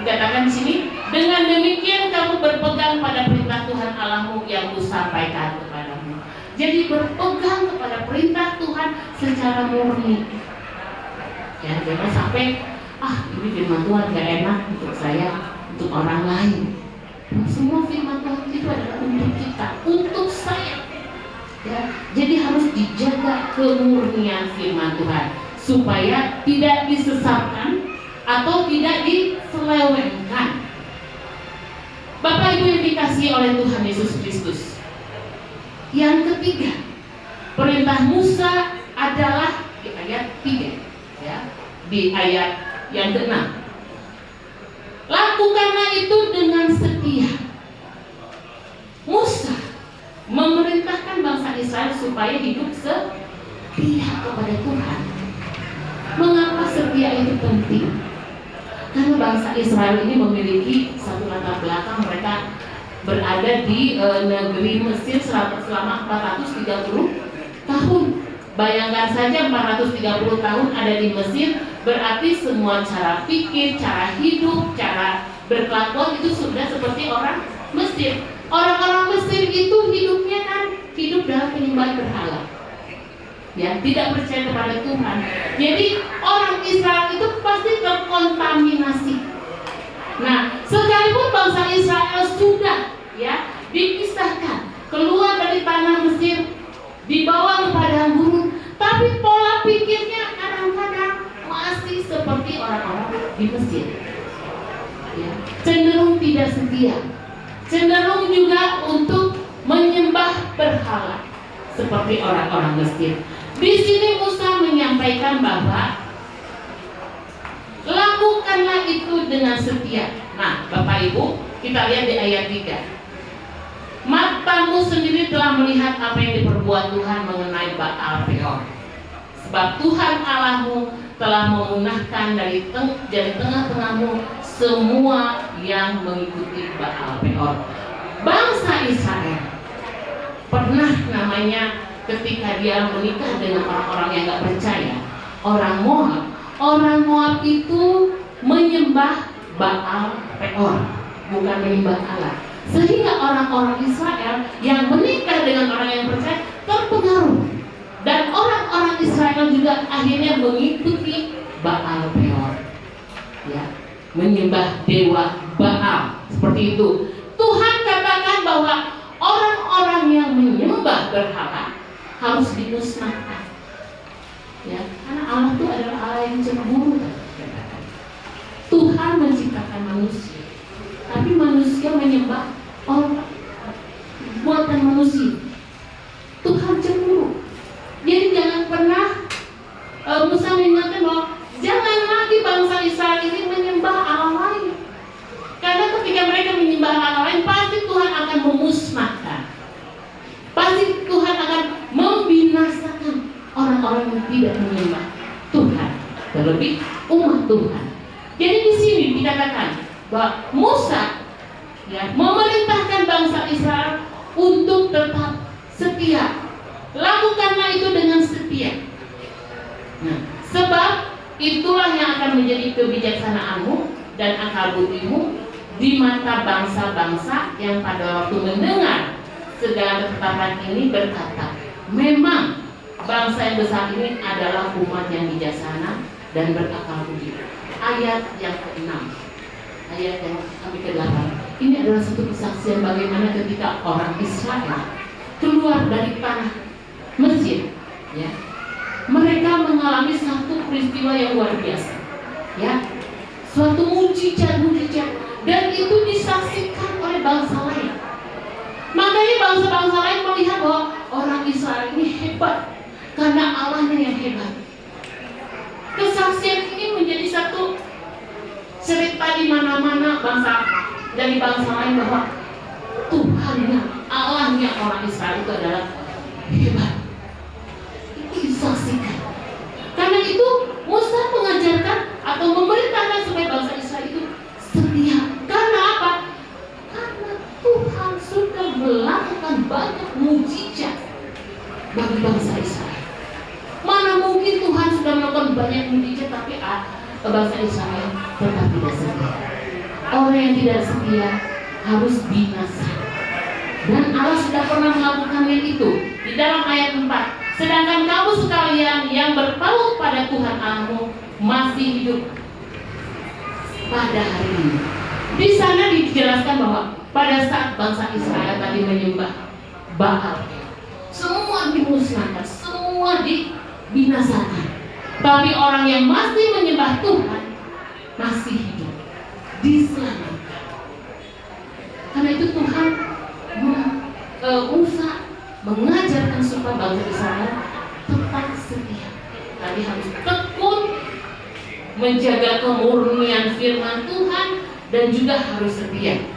Dikatakan di sini, dengan demikian kamu berpegang pada perintah Tuhan Allahmu yang kusampaikan kepadamu. Jadi berpegang kepada perintah Tuhan secara murni. Ya, jangan sampai ini firman Tuhan gak enak untuk saya, untuk orang lain. Semua firman Tuhan itu adalah untuk kita, untuk saya. Ya, jadi harus dijaga kemurnian firman Tuhan supaya tidak disesatkan atau tidak diselewengkan. Bapak Ibu yang dikasihi oleh Tuhan Yesus Kristus, yang ketiga, perintah Musa adalah di ayat 3, ya, di ayat yang ke-6. Lakukanlah itu dengan setia. Musa memerintahkan bangsa Israel supaya hidup setia kepada Tuhan. Mengapa setia itu penting? Karena bangsa Israel ini memiliki satu latar belakang. Mereka berada di negeri Mesir selama 430 tahun. Bayangkan saja 430 tahun ada di Mesir, berarti semua cara pikir, cara hidup, cara berkelakuan itu sudah seperti orang Mesir. Orang-orang Mesir itu hidupnya kan hidup dalam penyembahan berhala. Ya, tidak percaya kepada Tuhan. Jadi orang Israel itu pasti terkontaminasi. Nah, sekalipun bangsa Israel sudah dipisahkan, keluar dari tanah Mesir, dibawa ke padang gurun, tapi pola pikirnya kadang-kadang masih seperti orang-orang di Mesir. Ya, cenderung tidak setia, cenderung juga untuk menyembah berhala seperti orang-orang Mesir. Di sini Musa menyampaikan bahwa lakukanlah itu dengan setia. Nah, Bapak Ibu, kita lihat di ayat 3. Matamu kamu sendiri telah melihat apa yang diperbuat Tuhan mengenai Baal Peor. Sebab Tuhan Allahmu telah memunahkan dari tengah-tengahmu semua yang mengikuti Baal Peor. Bangsa Israel pernah namanya ketika dia menikah dengan orang-orang yang gak percaya, orang Moab. Orang Moab itu menyembah Baal Peor, bukan menyembah Allah. Sehingga orang-orang Israel yang menikah dengan orang yang percaya terpengaruh. Dan orang-orang Israel juga akhirnya mengikuti Baal Peor, ya, menyembah dewa Baal. Seperti itu. Tuhan katakan bahwa orang-orang yang menyembah berhala harus dimusnahkan, ya, karena Allah itu adalah Allah yang cemburu. Tuhan menciptakan manusia, tapi manusia menyembah orang buatan manusia. Tuhan cemburu. Jadi jangan pernah Musa mengingatkan bahwa jangan lagi bangsa Israel ini menyembah Allah lain, karena ketika mereka menyembah Allah lain pasti Tuhan akan memusnahkan. Pasti Tuhan akan membinasakan orang-orang yang tidak menyembah Tuhan, terlebih umat Tuhan. Jadi di sini dikatakan bahwa Musa, ya, memerintahkan bangsa Israel untuk tetap setia. Lakukanlah itu dengan setia. Nah, sebab itulah yang akan menjadi kebijaksanaanmu dan akal budimu di mata bangsa-bangsa yang pada waktu mendengar segala ketetapan ini berkata, memang bangsa yang besar ini adalah umat yang bijaksana dan berakal budi. Ayat yang ke-6, ayat yang sampai ke-8. Ini adalah satu kesaksian bagaimana ketika orang Israel keluar dari tanah Mesir, ya, mereka mengalami satu peristiwa yang luar biasa, ya, suatu mujizat, dan itu disaksikan oleh bangsa lain. Makanya bangsa-bangsa lain melihat bahwa orang Israel ini hebat karena Allahnya yang hebat. Kesaksian ini menjadi satu cerita di mana-mana dari bangsa lain bahwa Tuhannya, Allahnya orang Israel itu adalah hebat. Itu disaksikan. Karena itu Musa mengajarkan atau memerintahkan supaya bangsa Israel itu setia. Karena apa? Karena Tuhan sudah melakukan banyak mujizat bagi bangsa Israel. Mana mungkin Tuhan sudah melakukan banyak mujizat tapi bangsa Israel tetap tidak setia. Orang yang tidak setia harus binasa. Dan Allah sudah pernah melakukannya itu di dalam ayat 4. Sedangkan kamu sekalian yang berpaut pada Tuhan Allahmu masih hidup pada hari ini. Di sana dijelaskan bahwa pada saat bangsa Israel tadi menyembah Baal, semua dimusnahkan, semua dibinasakan. Tapi orang yang masih menyembah Tuhan masih hidup, diselamatkan. Karena itu Tuhan Musa mengajarkan supaya bangsa Israel tetap setia. Tadi harus tekun menjaga kemurnian firman Tuhan dan juga harus setia.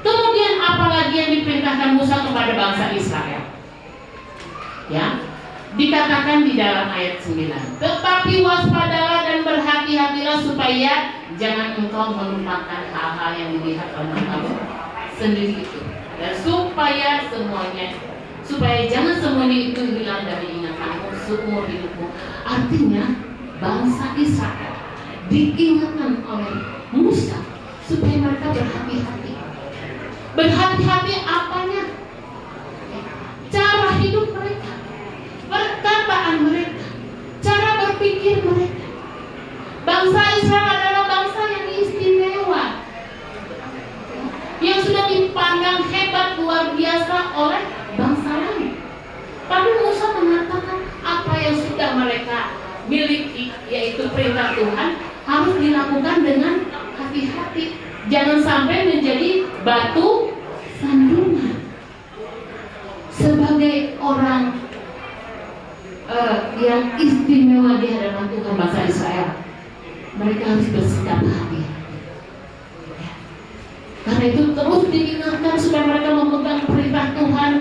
Kemudian apalagi yang diperintahkan Musa kepada bangsa Israel? Ya, dikatakan di dalam ayat 9. Tetapi waspadalah dan berhati-hatilah supaya jangan engkau melupakan hal-hal yang dilihat oleh kamu sendiri itu. Dan supaya jangan semuanya itu hilang dari ingatanmu seumur hidupmu. Artinya bangsa Israel diingatkan oleh Musa supaya mereka berhati-hati. Berhati-hati apanya? Cara hidup mereka, perkataan mereka, cara berpikir mereka. Bangsa Israel adalah bangsa yang istimewa, yang sudah dipandang hebat luar biasa oleh bangsa lain. Tapi Musa mengatakan apa yang sudah mereka miliki, yaitu perintah Tuhan, harus dilakukan dengan hati-hati. Jangan sampai menjadi batu sandungan. Sebagai orang yang istimewa di hadapan Tuhan bangsa Israel, mereka harus bersikap hati. Karena itu terus diingatkan supaya mereka memegang perintah Tuhan,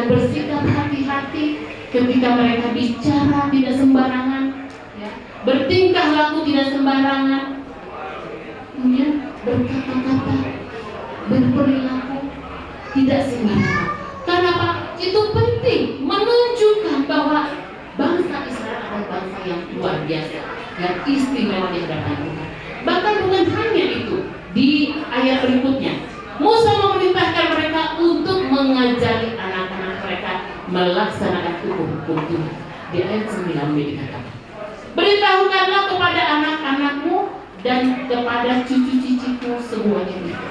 dan bersikap hati-hati ketika mereka bicara tidak sembarangan, ya, bertingkah laku tidak sembarangan, kemudian berkata-kata, berperilaku tidak sembarangan. Kenapa? Itu penting menunjukkan bahwa bangsa Israel adalah bangsa yang luar biasa, yang istimewa di hadapan Tuhan. Bahkan bukan hanya itu, di ayat berikutnya Musa memerintahkan mereka untuk mengajari anak-anak mereka melaksanakan hukum-hukum Tuhan. Di ayat 9 dikatakan, beritahukanlah kepada anak-anakmu dan kepada cucu-cucumu semuanya itu.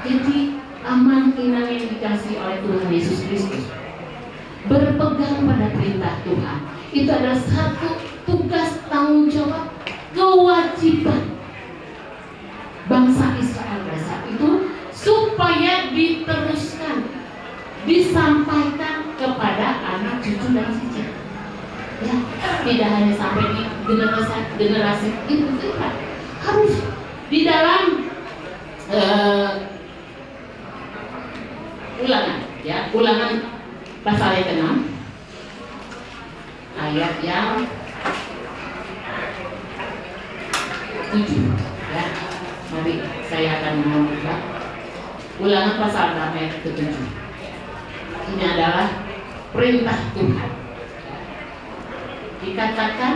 Jadi aman inang yang dikasih oleh Tuhan Yesus Kristus, berpegang pada perintah Tuhan, itu adalah satu tugas, tanggung jawab, kewajiban bangsa Israel pada saat itu, supaya diteruskan, disampaikan kepada anak cucu dan cicit. Ya, tidak hanya sampai di generasi itu, tidak. Harus di dalam Ulangan, ya, Ulangan pasal yang ke-6 ayat yang 7, ya. Mari saya akan membuka Ulangan pasal 6 ayat ke-7. Ini adalah perintah Tuhan. Dikatakan,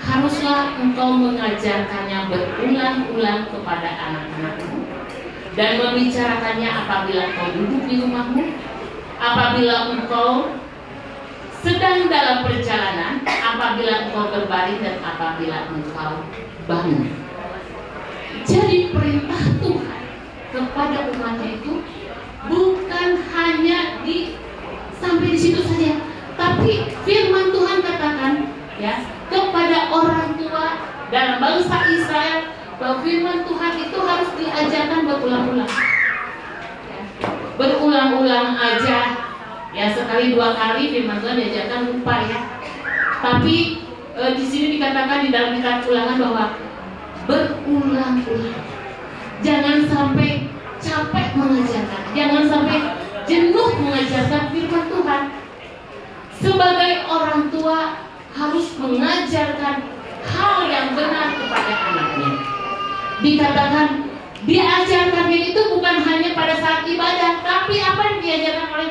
haruslah engkau mengajarkannya berulang-ulang kepada anak-anakmu dan membicarakannya apabila engkau duduk di rumahmu, apabila engkau sedang dalam perjalanan, apabila engkau berbaring, dan apabila engkau bangun. Jadi perintah Tuhan kepada umatnya itu bukan hanya sampai di situ saja, tapi firman Tuhan katakan, ya, kepada orang tua dalam bangsa Israel, bahwa firman Tuhan itu harus diajarkan berulang-ulang, ya. Berulang-ulang aja, ya, sekali dua kali firman Tuhan diajarkan lupa, ya. Tapi di sini dikatakan di dalam kitab Ulangan bahwa berulang-ulang. Jangan sampai capek mengajarkan, jangan sampai jenuh mengajarkan firman Tuhan. Sebagai orang tua harus mengajarkan hal yang benar kepada anaknya. Dikatakan diajarkannya itu bukan hanya pada saat ibadah, tapi apa yang diajarkan oleh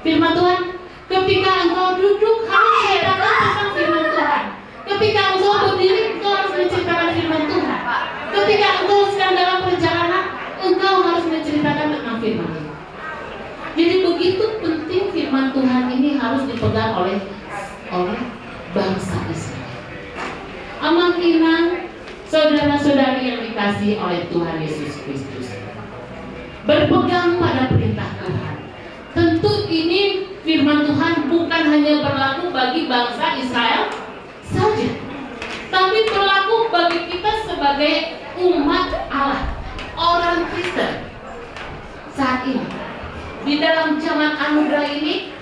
firman Tuhan? Ketika engkau duduk harus menceritakan tentang firman Tuhan. Ketika engkau berdiri engkau harus menceritakan firman Tuhan. Ketika engkau sedang dalam perjalanan engkau harus menceritakan tentang firman Tuhan. Jadi begitu penting firman Tuhan ini harus dipegang oleh bangsa Israel. Amang inang, saudara-saudari yang dikasihi oleh Tuhan Yesus Kristus, berpegang pada perintah Tuhan. Tentu ini firman Tuhan bukan hanya berlaku bagi bangsa Israel saja, tapi berlaku bagi kita sebagai umat Allah, orang Kristen saat ini. Di dalam zaman anugerah ini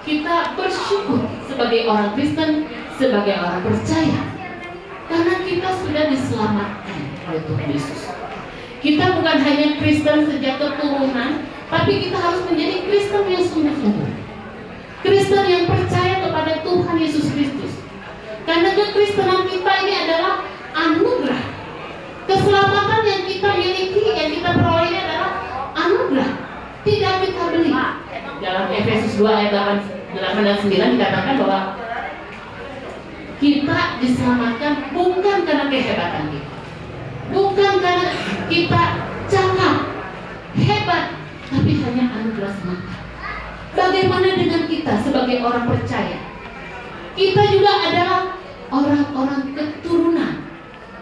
kita bersyukur sebagai orang Kristen, sebagai orang percaya, karena kita sudah diselamatkan oleh Tuhan Yesus. Kita bukan hanya Kristen sejak keturunan, tapi kita harus menjadi Kristen yang sungguh-sungguh, Kristen yang percaya kepada Tuhan Yesus Kristus. Karena kekristenan kita ini adalah anugerah. Keselamatan yang kita miliki, yang kita peroleh ini adalah anugerah, tidak kita beli. Dalam Efesus 2 ayat 8 dan 9 dikatakan bahwa kita diselamatkan bukan karena kehebatan kita, bukan karena kita cakap, hebat, tapi hanya anugerah semata. Bagaimana dengan kita sebagai orang percaya? Kita juga adalah orang-orang keturunan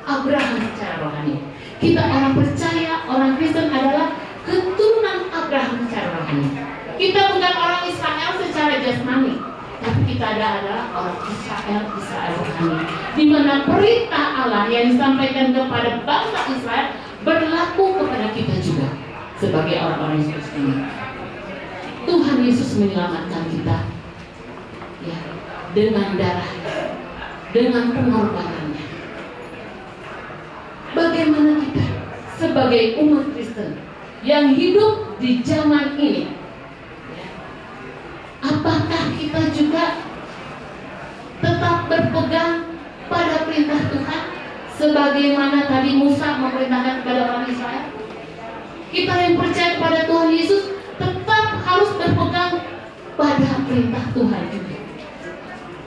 Abraham secara rohani. Kita orang percaya, orang Kristen adalah keturunan Abraham secara rohani. Kita bukan orang Israel secara jasmani, tapi kita adalah orang Israel rohani, di mana perintah Allah yang disampaikan kepada bangsa Israel berlaku kepada kita juga sebagai orang-orang Kristen. Tuhan Yesus menyelamatkan kita, ya, dengan darahnya, dengan pengorbanannya. Bagaimana kita sebagai umat Kristen yang hidup di zaman ini, ya, sebagaimana tadi Musa memerintahkan kepada orang Israel. Kita yang percaya kepada Tuhan Yesus tetap harus berpegang pada perintah Tuhan juga.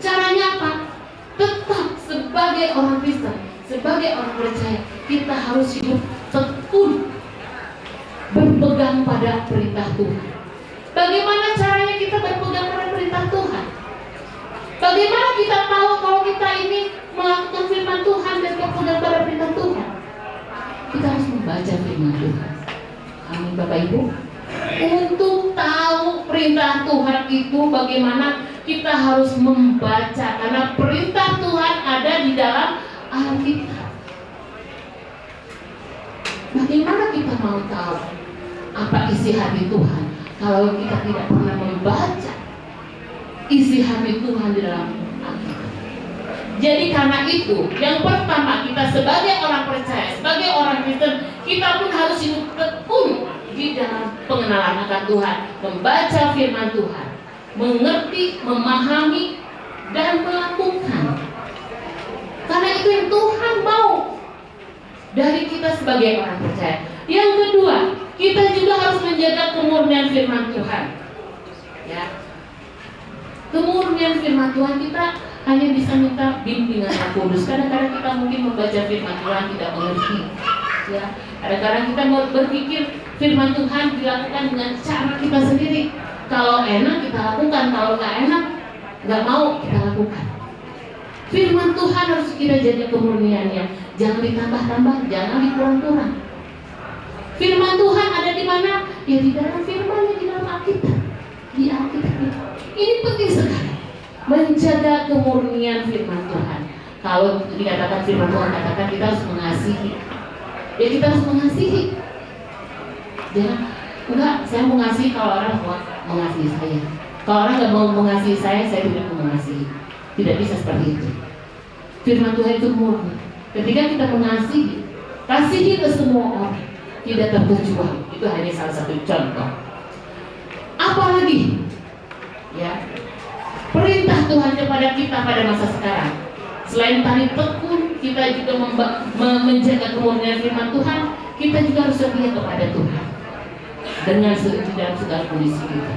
Caranya apa? Tetap sebagai orang Kristen, sebagai orang percaya, kita harus hidup tekun berpegang pada perintah Tuhan. Bagaimana caranya kita berpegang pada perintah Tuhan? Bagaimana kita tahu kalau kita ini melakukan firman Tuhan dan berpegang pada perintah Tuhan? Kita harus membaca firman Tuhan. Amin, Bapak Ibu. Untuk tahu perintah Tuhan itu bagaimana, kita harus membaca, karena perintah Tuhan ada di dalam Alkitab. Bagaimana kita mau tahu apa isi hati Tuhan kalau kita tidak pernah membaca isi hati Tuhan di dalam Alkitab? Jadi karena itu, yang pertama, kita sebagai orang percaya, sebagai orang Kristen, kita pun harus hidup tekun di dalam pengenalan akan Tuhan, membaca firman Tuhan, mengerti, memahami, dan melakukan. Karena itu yang Tuhan mau dari kita sebagai orang percaya. Yang kedua, kita juga harus menjaga kemurnian firman Tuhan. Ya, kemurnian firman Tuhan, kita hanya bisa minta bimbingan Roh Kudus. Kadang-kadang kita mungkin membaca firman Tuhan tidak mengerti. Ya, kadang-kadang kita berpikir firman Tuhan dilakukan dengan cara kita sendiri. Kalau enak kita lakukan, kalau nggak enak nggak mau kita lakukan. Firman Tuhan harus kita jaga kemurniannya. Jangan ditambah-tambah, jangan dikurang-kurang. Firman Tuhan ada di mana? Ya di dalam firman-Nya, di dalam Alkitab. Di Alkitab. Ini penting sekali, menjaga kemurnian firman Tuhan. Kalau dikatakan firman Tuhan, katakan kita harus mengasihi. Ya kita harus mengasihi. Jangan, enggak, saya mengasihi kalau orang mau mengasihi saya. Kalau orang nggak mau mengasihi saya tidak mau mengasihi. Tidak bisa seperti itu. Firman Tuhan itu murni. Ketika kita mengasihi, kasihi ke semua orang, tidak terkecuali. Itu hanya salah satu contoh. Apalagi, ya, perintah Tuhan kepada kita pada masa sekarang. Selain tadi tekun, kita juga menjaga kemurnian firman Tuhan. Kita juga harus setia kepada Tuhan dengan dalam segala kondisi kita.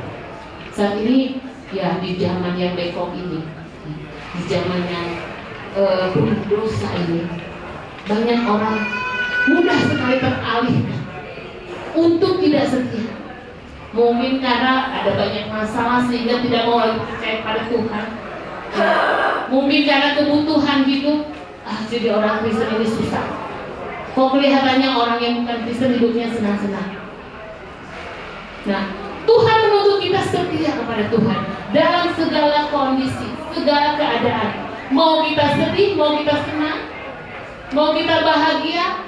Saat ini, ya, di zaman yang bekok ini, di zaman yang penuh dosa ini, banyak orang mudah sekali teralihkan untuk tidak setia. Mungkin karena ada banyak masalah sehingga tidak mau lagi percaya pada Tuhan. Mungkin karena kebutuhan hidup, jadi orang Kristen ini susah. Kok kelihatannya orang yang bukan Kristen hidupnya senang-senang. Nah, Tuhan menuntut kita setia kepada Tuhan dalam segala kondisi, segala keadaan. Mau kita sedih, mau kita senang, mau kita bahagia,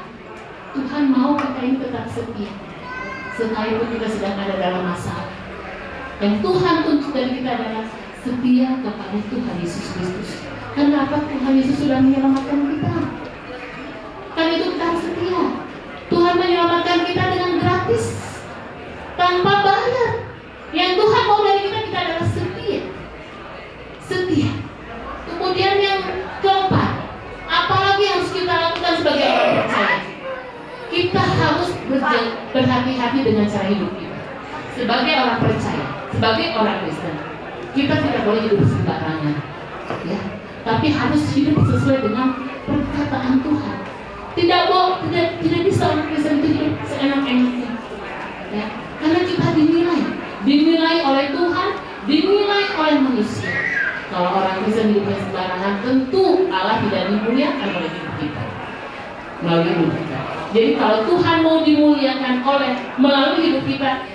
Tuhan mau kita ini tetap setia. Sekalipun kita sedang ada dalam masalah, yang Tuhan tuntut dari kita adalah setia kepada Tuhan Yesus Kristus. Karena apa? Tuhan Yesus sudah menyelamatkan kita. Karena itu kita harus setia. Tuhan menyelamatkan kita dengan gratis, tanpa bayar. Yang Tuhan mau dari kita adalah setia. Setia. Kemudian yang keempat, apalagi yang harus kita lakukan sebagai orang percaya? Kita harus berhati-hati dengan cara hidup kita. Sebagai orang percaya, sebagai orang Kristen, kita tidak boleh hidup sembarangan, ya. Tapi harus hidup sesuai dengan perkataan Tuhan. Tidak bisa orang Kristen itu hidup seenak-enaknya, ya. Karena kita dinilai oleh Tuhan, dinilai oleh manusia. Kalau orang Kristen hidupnya sembarangan, tentu Allah tidak dimuliakan oleh hidup kita, melalui hidup kita. Jadi kalau Tuhan mau dimuliakan melalui hidup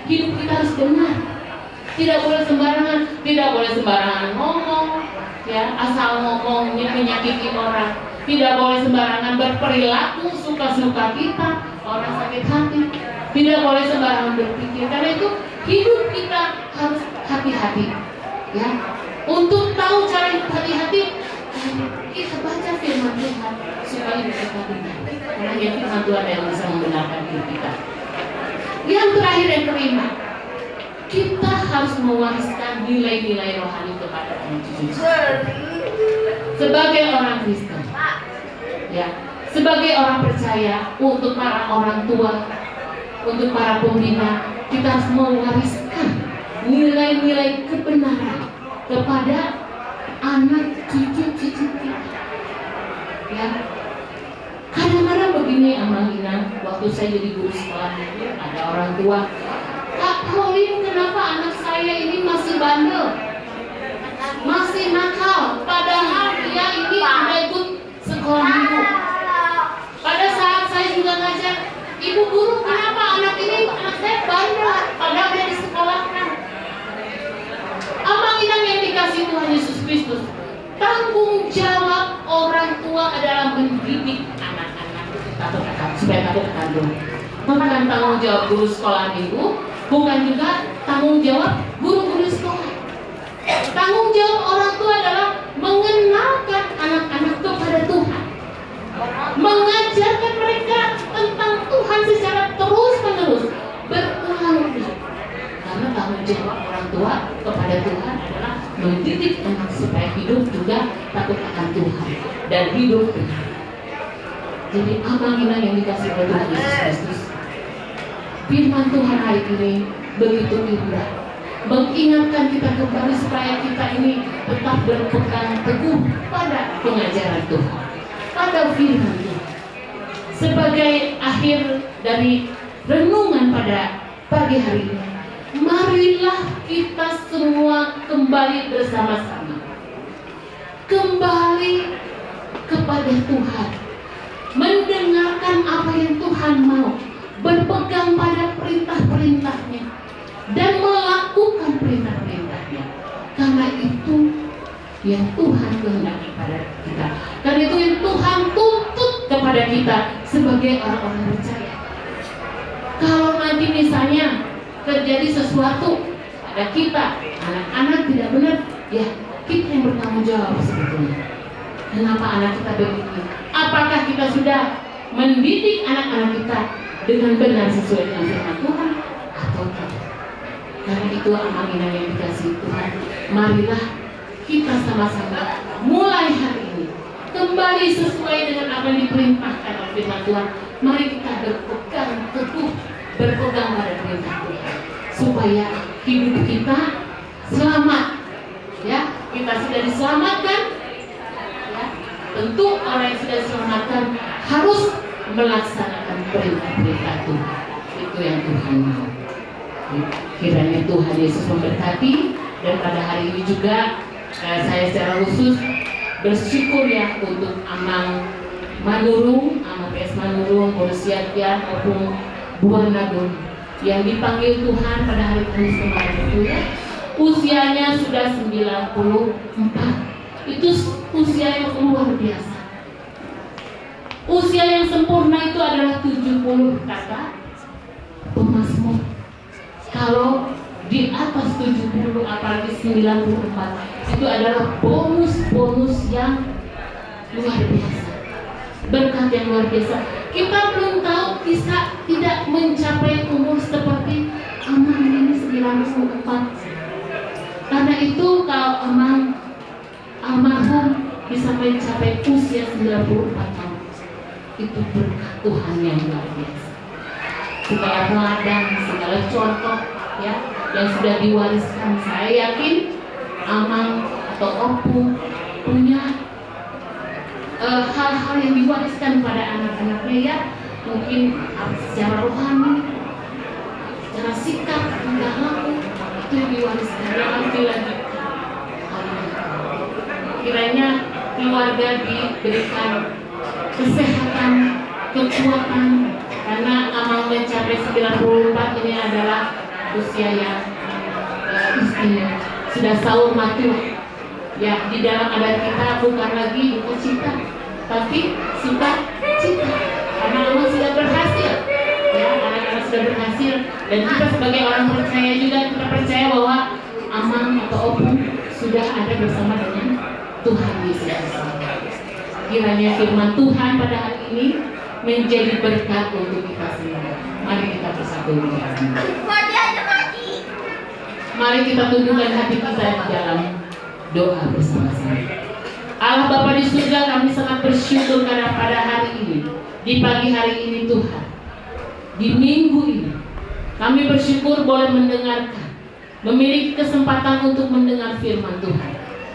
kita harus benar. Tidak boleh sembarangan, tidak boleh sembarangan ngomong, ya, asal ngomong menyakiti orang. Tidak boleh sembarangan berperilaku suka-suka kita, orang sakit hati. Tidak boleh sembarangan berpikir. Karena itu hidup kita harus hati-hati, ya. Untuk tahu cara hidup hati-hati, kita baca firman Tuhan supaya hidup kita benar. Karena ya firman Tuhan yang bisa membenarkan hidup kita. Yang terakhir, yang kelima, kita harus mewariskan nilai-nilai rohani kepada anak cucu. Sebagai orang Kristen, ya, Sebagai orang percaya, untuk para orang tua, untuk para pembina, kita harus mewariskan nilai-nilai kebenaran kepada anak cucu-cucu kita. Ya, kadang-kadang begini Amalina, waktu saya jadi guru sekolah itu ada orang tua, Kak Pauline, kenapa anak saya ini masih bandel, masih nakal, padahal dia ini udah ikut sekolah minggu. Pada saat saya juga ngajar, ibu guru, kenapa anak saya bandel, padahal dia disekolahkan. Amalina yang dikasih Tuhan Yesus Kristus, tanggung jawab orang tua adalah mendidik anak-anak supaya takut akan Tuhan. Bukan tanggung jawab guru sekolah minggu, bukan juga tanggung jawab guru-guru sekolah. Tanggung jawab orang tua adalah mengenalkan anak-anak kepada Tuhan, mengajarkan mereka tentang Tuhan secara terus-menerus, berulang-ulang. Karena tanggung jawab orang tua kepada Tuhan adalah mendidik anak supaya hidup juga takut akan Tuhan dan hidup benar. Jadi Amalina yang dikasih oleh Tuhan Yesus Kristus, firman Tuhan hari ini begitu indah, mengingatkan kita kembali supaya kita ini tetap berpegang teguh pada pengajaran Tuhan, pada firman Tuhan. Sebagai akhir dari renungan pada pagi hari ini, marilah kita semua kembali bersama-sama, kembali kepada Tuhan, mendengarkan apa yang Tuhan mau, berpegang pada perintah-perintahnya, dan melakukan perintah-perintahnya. Karena itu yang Tuhan kehendaki pada kita. Karena itu yang Tuhan tuntut kepada kita sebagai orang-orang percaya. Kalau nanti misalnya terjadi sesuatu pada kita, anak-anak tidak benar, ya kita yang bertanggung jawab sebetulnya. Kenapa anak kita begini? Apakah kita sudah mendidik anak-anak kita dengan benar sesuai dengan firman Tuhan atau tidak? Karena itu Amalina yang dikasihi Tuhan, marilah kita sama-sama mulai hari ini kembali sesuai dengan apa yang diperintahkan oleh firman Tuhan. Mari kita berpegang teguh, berpegang pada perintah Tuhan, supaya hidup kita selamat. Ya, kita sudah diselamatkan. Ya, tentu orang yang sudah diselamatkan harus melaksanakan perintah-perintah Tuhan. Itu yang Tuhan mau. Kiranya Tuhan Yesus memberkati, dan pada hari ini juga saya secara khusus bersyukur ya untuk Amang Manurung, Amang PS Manurung, Polisiatian maupun Buan Nagung yang dipanggil Tuhan pada hari Kamis kemarin itu ya. Usianya sudah 94. Itu usia yang luar biasa. Usia yang sempurna itu adalah 70 kata pemazmur. Kalau di atas 70 apalagi 94 itu adalah bonus-bonus yang luar biasa, berkat yang luar biasa. Kita belum tahu bisa tidak mencapai umur seperti Amang ini 94. Karena itu kalau almarhum bisa mencapai usia 94 tahun, itu berkat Tuhan yang luar biasa. Segala teladan, segala contoh ya yang sudah diwariskan, saya yakin Amang atau Opung punya hal-hal yang diwariskan pada anak-anaknya ya, mungkin secara rohani, secara sikap, tingkah laku, itu yang diwariskan, yang harus dilanjutkan. Kiranya keluarga diberikan kesehatan, kekuatan, karena Amang mencapai 94 ini adalah usia yang istimewa, sudah saur matur. Ya, di dalam adat kita bukan lagi duka cita, tapi sukacita. Karena Amang sudah berhasil, ya, anak-anak sudah berhasil, dan kita sebagai orang percaya juga kita percaya bahwa Amang atau Opung sudah ada bersama dengan Tuhan Yesus. Kiranya firman Tuhan pada hari ini menjadi berkat untuk kita semua. Mari kita bersatu. Mari kita tundukkan hati kita di dalam doa bersama-sama. Allah Bapa di surga, kami sangat bersyukur karena pada hari ini, di pagi hari ini Tuhan, di minggu ini, kami bersyukur boleh mendengarkan, memiliki kesempatan untuk mendengar firman Tuhan.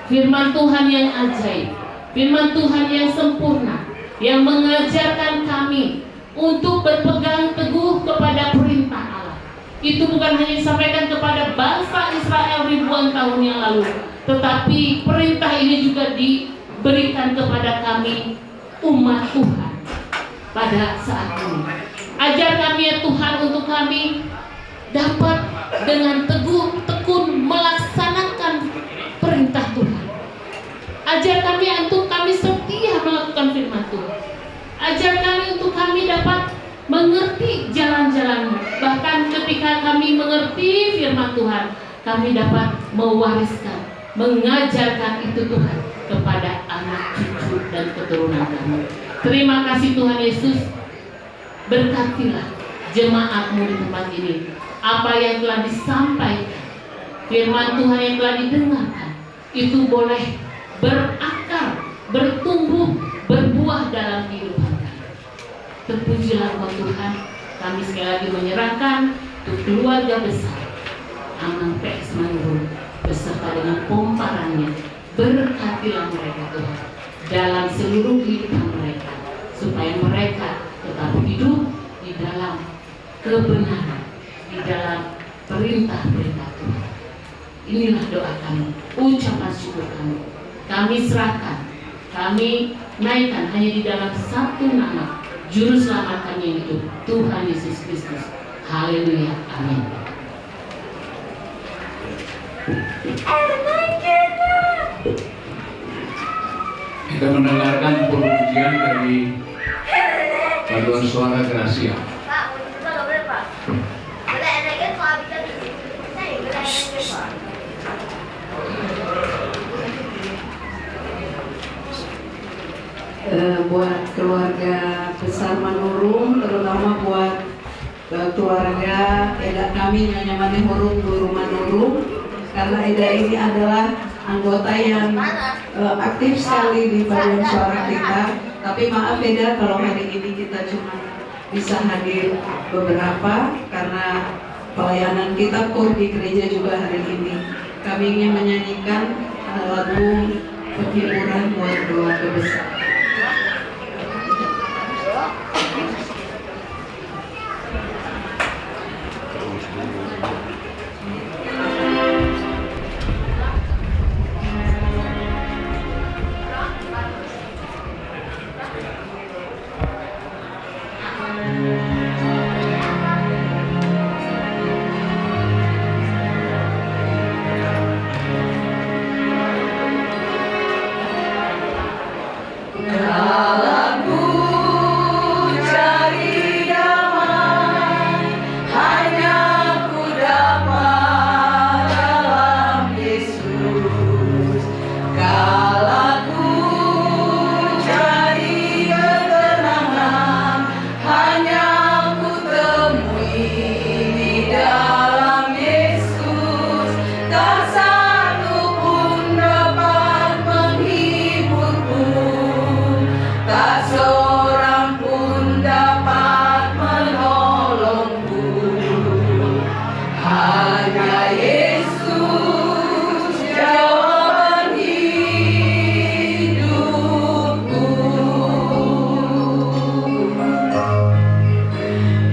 Firman Tuhan yang ajaib, firman Tuhan yang sempurna, yang mengajarkan kami untuk berpegang teguh kepada perintah Allah. Itu bukan hanya disampaikan kepada bangsa Israel ribuan tahun yang lalu, tetapi perintah ini juga diberikan kepada kami umat Tuhan pada saat ini. Ajar kami ya Tuhan, untuk kami dapat dengan teguh tekun melaksanakan perintah Tuhan. Ajar kami untuk kami setia melakukan firman Tuhan. Ajar kami untuk kami dapat mengerti jalan-jalan-Mu. Bahkan ketika kami mengerti firman Tuhan, kami dapat mewariskan, mengajarkan itu Tuhan kepada anak cucu dan keturunan kami. Terima kasih Tuhan Yesus. Berkatilah jemaat-Mu di tempat ini. Apa yang telah disampaikan, firman Tuhan yang telah didengarkan, itu boleh berakar, bertumbuh, berbuah dalam kehidupan kami. Terpujilah Engkau Tuhan. Kami sekali lagi menyerahkan untuk keluarga besar Amang PS Manurung beserta dengan pomparannya. Berkatilah mereka Tuhan dalam seluruh kehidupan mereka, supaya mereka tetap hidup di dalam kebenaran, di dalam perintah-perintah Tuhan. Inilah doa kami, ucapan syukur kami. Kami serahkan, kami naikkan hanya di dalam satu nama, Juru Selamat kami yang hidup, Tuhan Yesus Kristus. Haleluya, amin. Kita mendengarkan pujian dari paduan suara Gracia. Pak, kita nggak boleh Pak. Boleh enaknya kalau habiskan di sini. Saya boleh enaknya Pak. Buat keluarga besar Manurung, terutama buat keluarga Eda kami Nyonya Manurung, Guru Manurung, karena Eda ini adalah anggota yang aktif sekali di paduan suara kita. Tapi maaf Eda kalau hari ini kita cuma bisa hadir beberapa karena pelayanan kita kur di gereja juga hari ini. Kami ingin menyanyikan lagu penghiburan buat keluarga besar.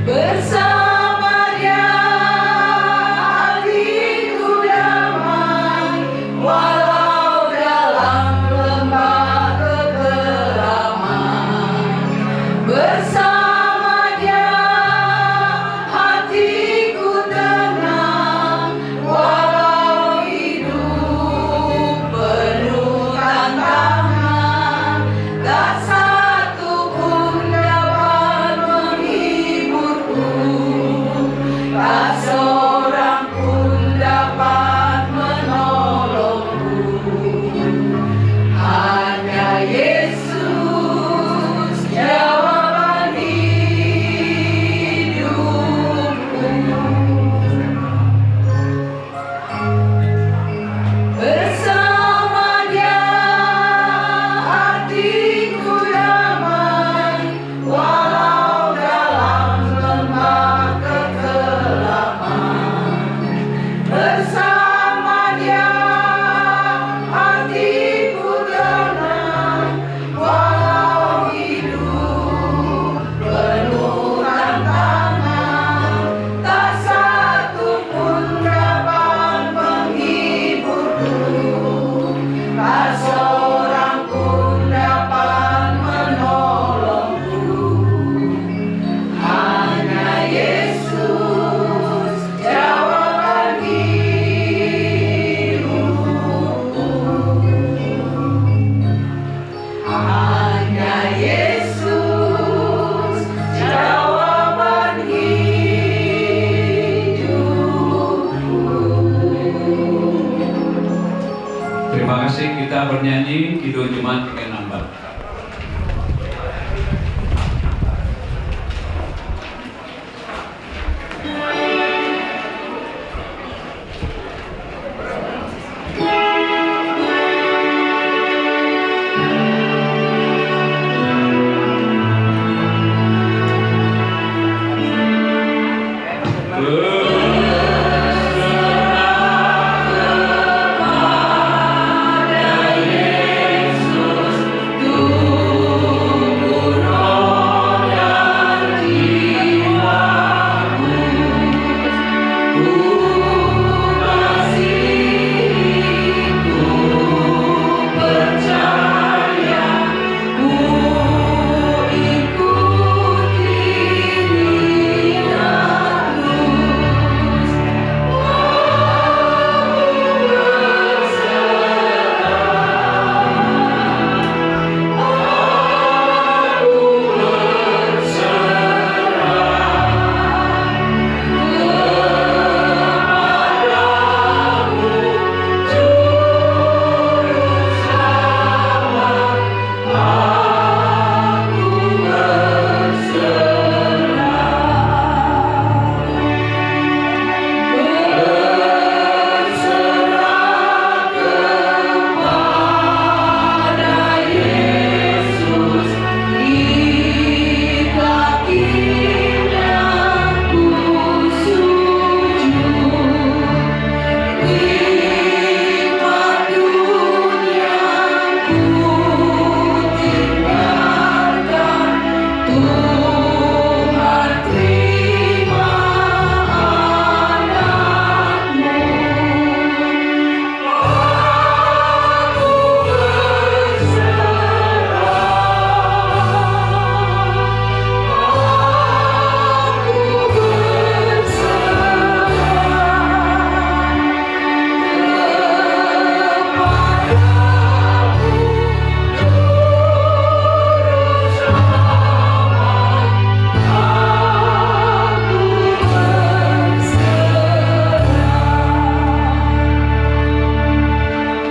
Bersama Dia hatiku damai. Terima kasih, kita bernyanyi Kidung Jemaat Tiga Nambah.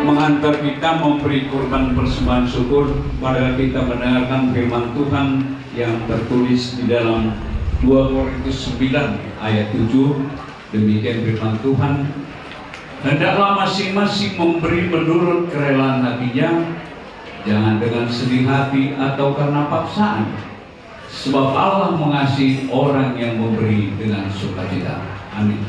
Mengantar kita memberi kurban persembahan syukur, pada kita mendengarkan firman Tuhan yang tertulis di dalam 2 Korintus 9 ayat 7. Demikian firman Tuhan, hendaklah masing-masing memberi menurut kerelaan hatinya, jangan dengan sedih hati atau karena paksaan, sebab Allah mengasihi orang yang memberi dengan sukacita. Amin.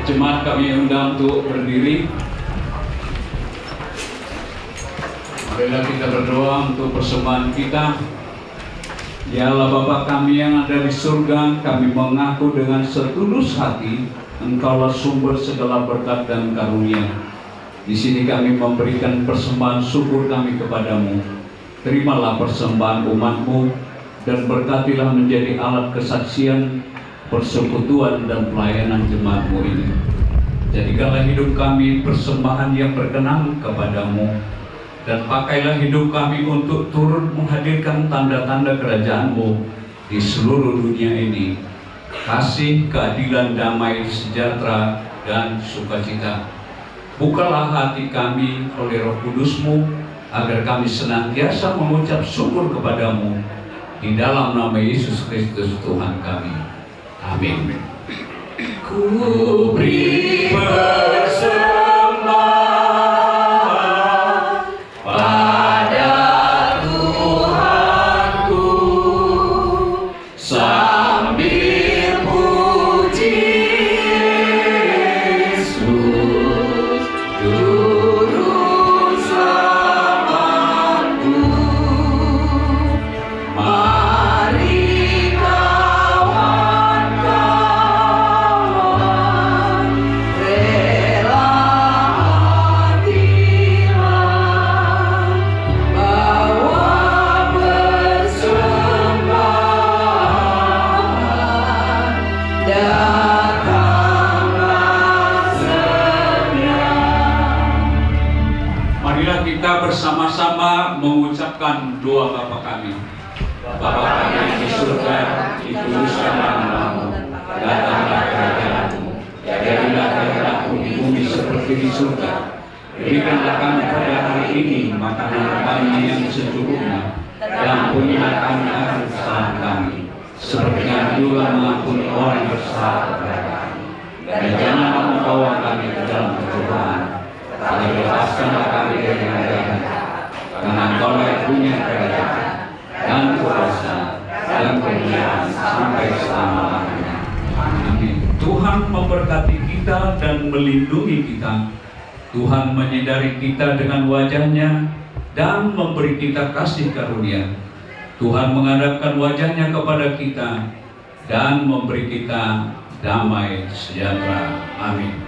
Jemaat kami undang untuk berdiri. Marilah kita berdoa untuk persembahan kita. Ya Allah Bapa kami yang ada di surga, kami mengaku dengan setulus hati Engkaulah sumber segala berkat dan karunia. Di sini kami memberikan persembahan syukur kami kepadamu. Terimalah persembahan umat-Mu dan berkatilah menjadi alat kesaksian, persekutuan dan pelayanan jemaat-Mu ini. Jadikanlah hidup kami persembahan yang berkenan kepadamu. dan pakailah hidup kami untuk turut menghadirkan tanda-tanda kerajaan-Mu di seluruh dunia ini. Kasih, keadilan, damai, sejahtera, dan sukacita. Bukalah hati kami oleh Roh Kudus-Mu, agar kami senantiasa mengucap syukur kepadamu di dalam nama Yesus Kristus Tuhan kami. Amin. Ku beri persembahan pada Tuhanku sambil puji Yesus Juru Selamatku. Mari kawan-kawan rela hatilah bawa persembahan, datanglah segera. Marilah kita bersama-sama mengucapkan doa Bapa kami. Bapa kami di surga, dikuduskanlah namamu, datanglah kerajaanmu, jadilah kehendakmu di bumi seperti di surga. Berikanlah kami pada hari ini makanan kami yang secukupnya, dan ampunilah kami akan kesalahan kami, seperti kami juga mengampuni orang yang bersalah kepada kami. Dan janganlah membawa kami ke dalam pencobaan, tetapi lepaskanlah kami dari yang jahat. Karena Engkaulah yang punya kerajaan dan kuasa dan kemuliaan sampai selama-lamanya. Amin. Tuhan memberkati kita dan melindungi kita. Tuhan menyinari kita dengan wajah-Nya dan memberi kita kasih karunia. Tuhan menghadapkan wajah-Nya kepada kita dan memberi kita damai sejahtera. Amin.